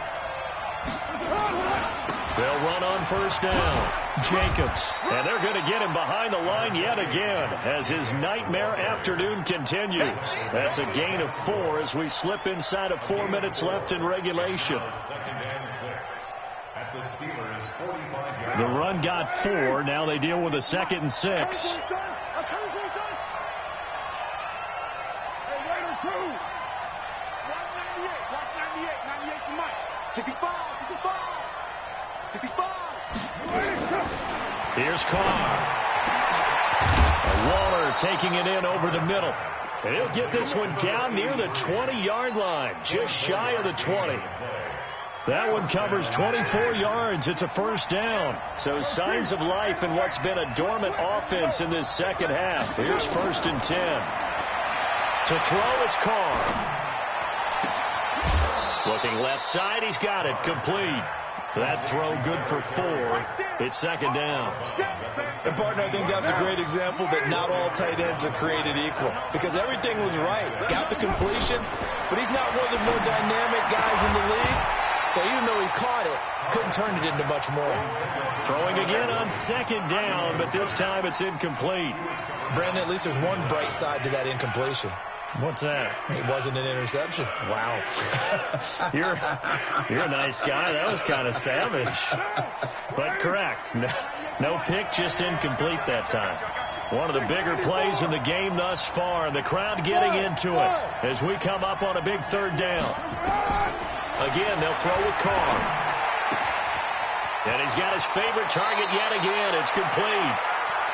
They'll run on 1st down. Jacobs. And they're going to get him behind the line yet again as his nightmare afternoon continues. That's a gain of 4 as we slip inside of 4 minutes left in regulation. The run got 4. Now they deal with a 2nd and 6. Here's Carr. Waller taking it in over the middle. And he'll get this one down near the 20-yard line, just shy of the 20. That one covers 24 yards. It's a 1st down. So signs of life in what's been a dormant offense in this second half. Here's 1st and 10. To throw, it's Carr. Looking left side, he's got it. Complete. That throw good for 4. It's 2nd down. And, partner, I think that's a great example that not all tight ends are created equal. Because everything was right. Got the completion, but he's not one of the more dynamic guys in the league. So even though he caught it, couldn't turn it into much more. Throwing again on 2nd down, but this time it's incomplete. Brandon, at least there's one bright side to that incompletion. What's that? It wasn't an interception. Wow. You're a nice guy. That was kind of savage. But correct. No pick, just incomplete that time. One of the bigger plays in the game thus far. The crowd getting into it as we come up on a big 3rd down. Again, they'll throw with Carr. And he's got his favorite target yet again. It's complete.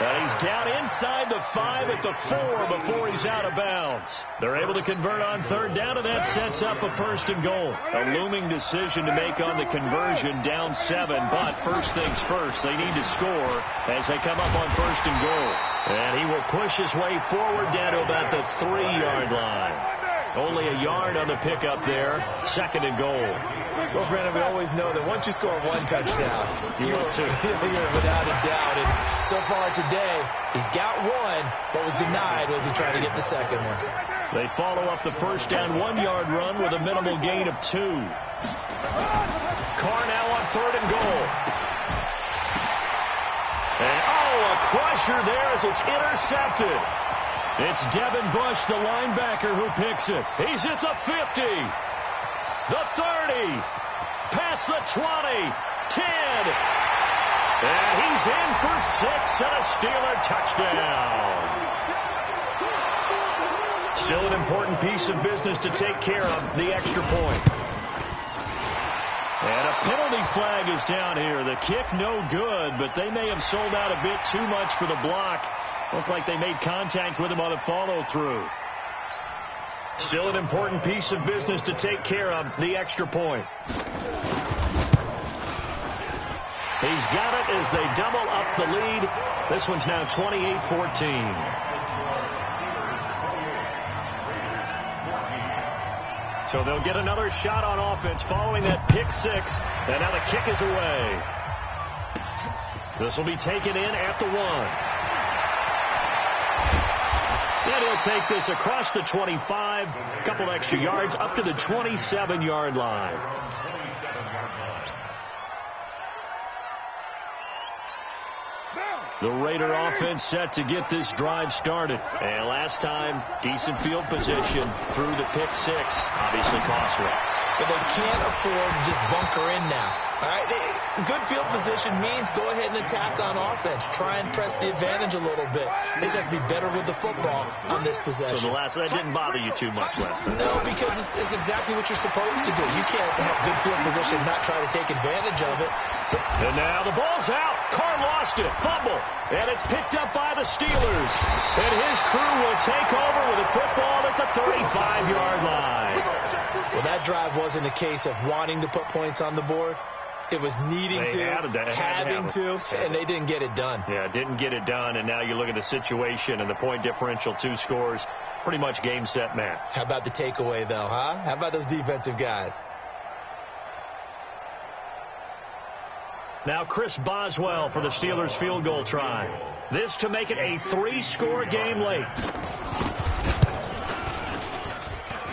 And he's down inside the 5 at the 4 before he's out of bounds. They're able to convert on 3rd down, and that sets up a 1st and goal. A looming decision to make on the conversion, down 7. But first things first, they need to score as they come up on 1st and goal. And he will push his way forward down to about the 3-yard line. Only a yard on the pickup there. 2nd and goal. Well, Brandon, we always know that once you score 1 touchdown, you're without a doubt. And so far today, he's got 1, but was denied as he tried to get the 2nd one. They follow up the 1st down 1-yard run with a minimal gain of 2. Carr now on 3rd and goal. And, a crusher there as it's intercepted. It's Devin Bush, the linebacker, who picks it. He's at the 50, the 30, past the 20, 10. And he's in for 6 and a Steeler touchdown. Still an important piece of business to take care of, the extra point. And a penalty flag is down here. The kick no good, but they may have sold out a bit too much for the block. Looked like they made contact with him on the follow-through. Still an important piece of business to take care of, the extra point. He's got it as they double up the lead. This one's now 28-14. So they'll get another shot on offense following that pick six. And now the kick is away. This will be taken in at the 1. And he'll take this across the 25, a couple extra yards, up to the 27-yard line. The Raider offense set to get this drive started. And last time, decent field position through the pick six. Obviously costly. But they can't afford to just bunker in now. All right, good field position means go ahead and attack on offense. Try and press the advantage a little bit. They just have to be better with the football on this possession. So that didn't bother you too much last time? No, because it's exactly what you're supposed to do. You can't have good field position and not try to take advantage of it. And now the ball's out. Carr lost it. Fumble. And it's picked up by the Steelers. And his crew will take over with a football at the 35-yard line. Well, that drive wasn't a case of wanting to put points on the board. It was needing to, having to, and they didn't get it done. Yeah, didn't get it done, and now you look at the situation and the point differential, 2 scores, pretty much game, set, match. How about the takeaway, though, huh? How about those defensive guys? Now Chris Boswell for the Steelers field goal try. This to make it a 3-score game late.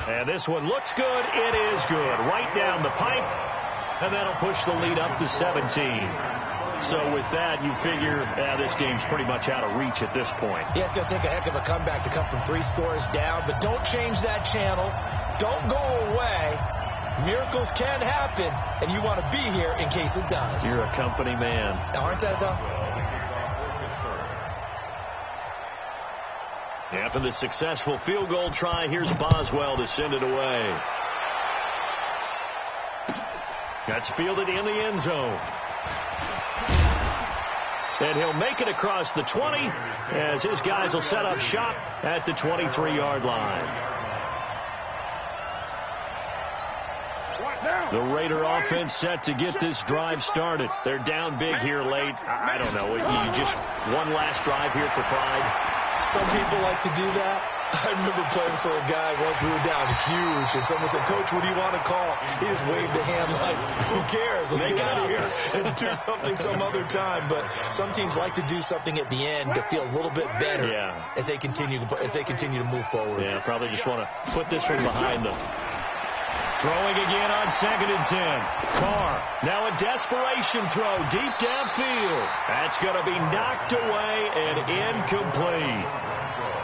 And this one looks good. It is good. Right down the pipe. And that'll push the lead up to 17. So with that, you figure this game's pretty much out of reach at this point. Yeah, it's going to take a heck of a comeback to come from 3 scores down. But don't change that channel. Don't go away. Miracles can happen, and you want to be here in case it does. You're a company man. Aren't I, though? After the successful field goal try, here's Boswell to send it away. That's fielded in the end zone. And he'll make it across the 20 as his guys will set up shop at the 23-yard line. The Raider offense set to get this drive started. They're down big here late. I don't know. You just one last drive here for pride. Some people like to do that. I remember playing for a guy once. We were down huge, and someone said, "Coach, what do you want to call?" He just waved a hand like, "Who cares? Let's get out of here and do something some other time." But some teams like to do something at the end to feel a little bit better as they continue to move forward. Yeah, probably just want to put this one behind them. Throwing again on 2nd and 10. Carr, now a desperation throw deep downfield. That's going to be knocked away and incomplete.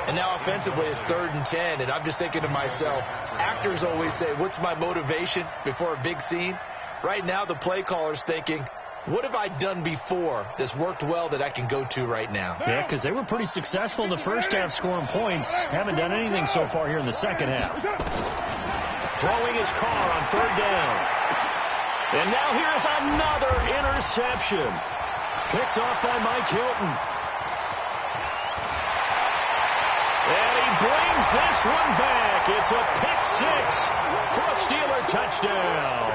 And now offensively it's 3rd and 10, and I'm just thinking to myself, actors always say, what's my motivation before a big scene? Right now the play caller's thinking, what have I done before that's worked well that I can go to right now? Yeah, because they were pretty successful in the first half scoring points. Haven't done anything so far here in the second half. Throwing his Carr on 3rd down. And now here's another interception. Picked off by Mike Hilton. And he brings this one back. It's a pick six for a Steeler touchdown.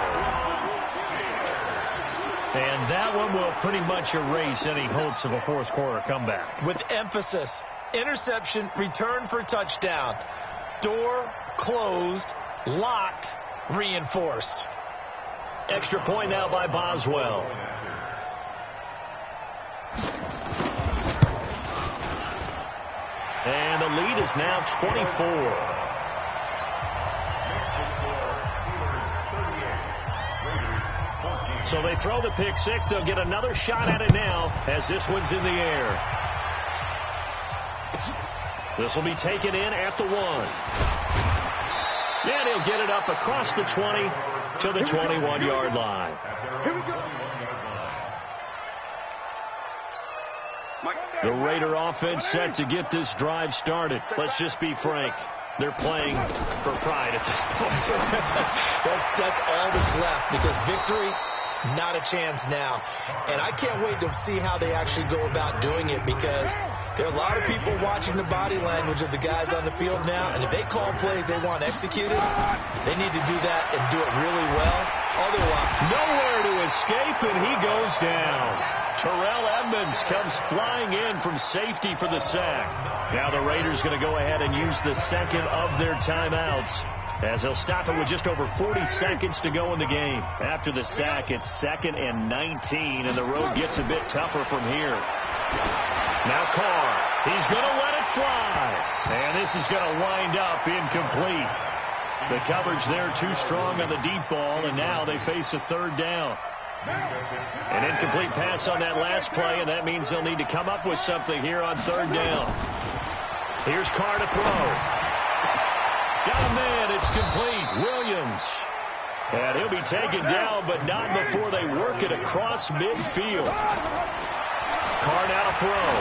And that one will pretty much erase any hopes of a 4th quarter comeback. With emphasis, interception, return for touchdown. Door closed, locked, reinforced. Extra point now by Boswell. And the lead is now 24. So they throw the pick six. They'll get another shot at it now as this one's in the air. This will be taken in at the 1. And he'll get it up across the 20 to the 21-yard line. The Raider offense set to get this drive started. Let's just be frank. They're playing for pride at this point. That's all that's left, because victory, not a chance now. And I can't wait to see how they actually go about doing it, because There are a lot of people watching the body language of the guys on the field now, and if they call plays they want executed, they need to do that and do it really well. Otherwise, nowhere to escape, and he goes down. Terrell Edmonds comes flying in from safety for the sack. Now the Raiders going to go ahead and use the second of their timeouts, as they'll stop it with just over 40 seconds to go in the game. After the sack, it's 2nd and 19, and the road gets a bit tougher from here. Now Carr, he's going to let it fly, and this is going to wind up incomplete. The coverage there too strong on the deep ball, and now they face a third down. An incomplete pass on that last play, and that means they'll need to come up with something here on third down. Here's Carr to throw. Got a man, it's complete. Williams. And he'll be taken down, but not before they work it across midfield. Carr now to throw.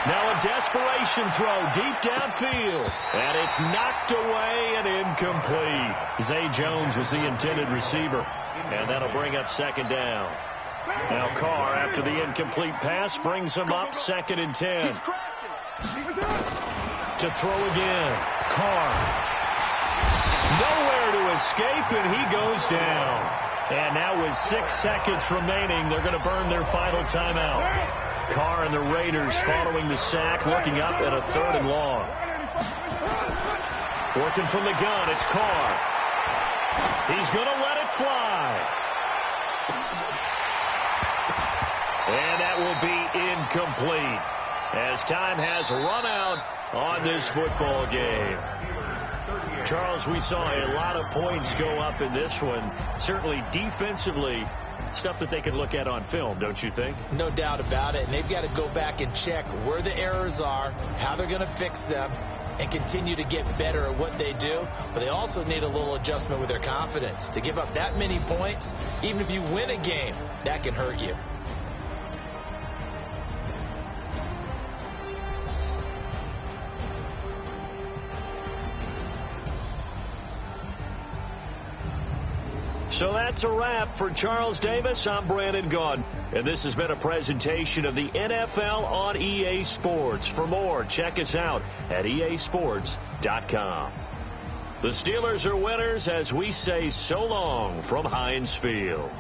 Now a desperation throw deep downfield. And it's knocked away and incomplete. Zay Jones was the intended receiver. And that'll bring up second down. Now Carr, after the incomplete pass, brings him up 2nd and 10. To throw again. Carr. Nowhere to escape, and he goes down. And now with 6 seconds remaining, they're going to burn their final timeout. Carr and the Raiders following the sack, looking up at a 3rd and long. Working from the gun, it's Carr. He's going to let it fly. And that will be incomplete, as time has run out on this football game. Charles, we saw a lot of points go up in this one. Certainly defensively, stuff that they can look at on film, don't you think? No doubt about it. And they've got to go back and check where the errors are, how they're going to fix them, and continue to get better at what they do. But they also need a little adjustment with their confidence. To give up that many points, even if you win a game, that can hurt you. So that's a wrap for Charles Davis. I'm Brandon Gaudin, and this has been a presentation of the NFL on EA Sports. For more, check us out at easports.com. The Steelers are winners as we say so long from Heinz Field.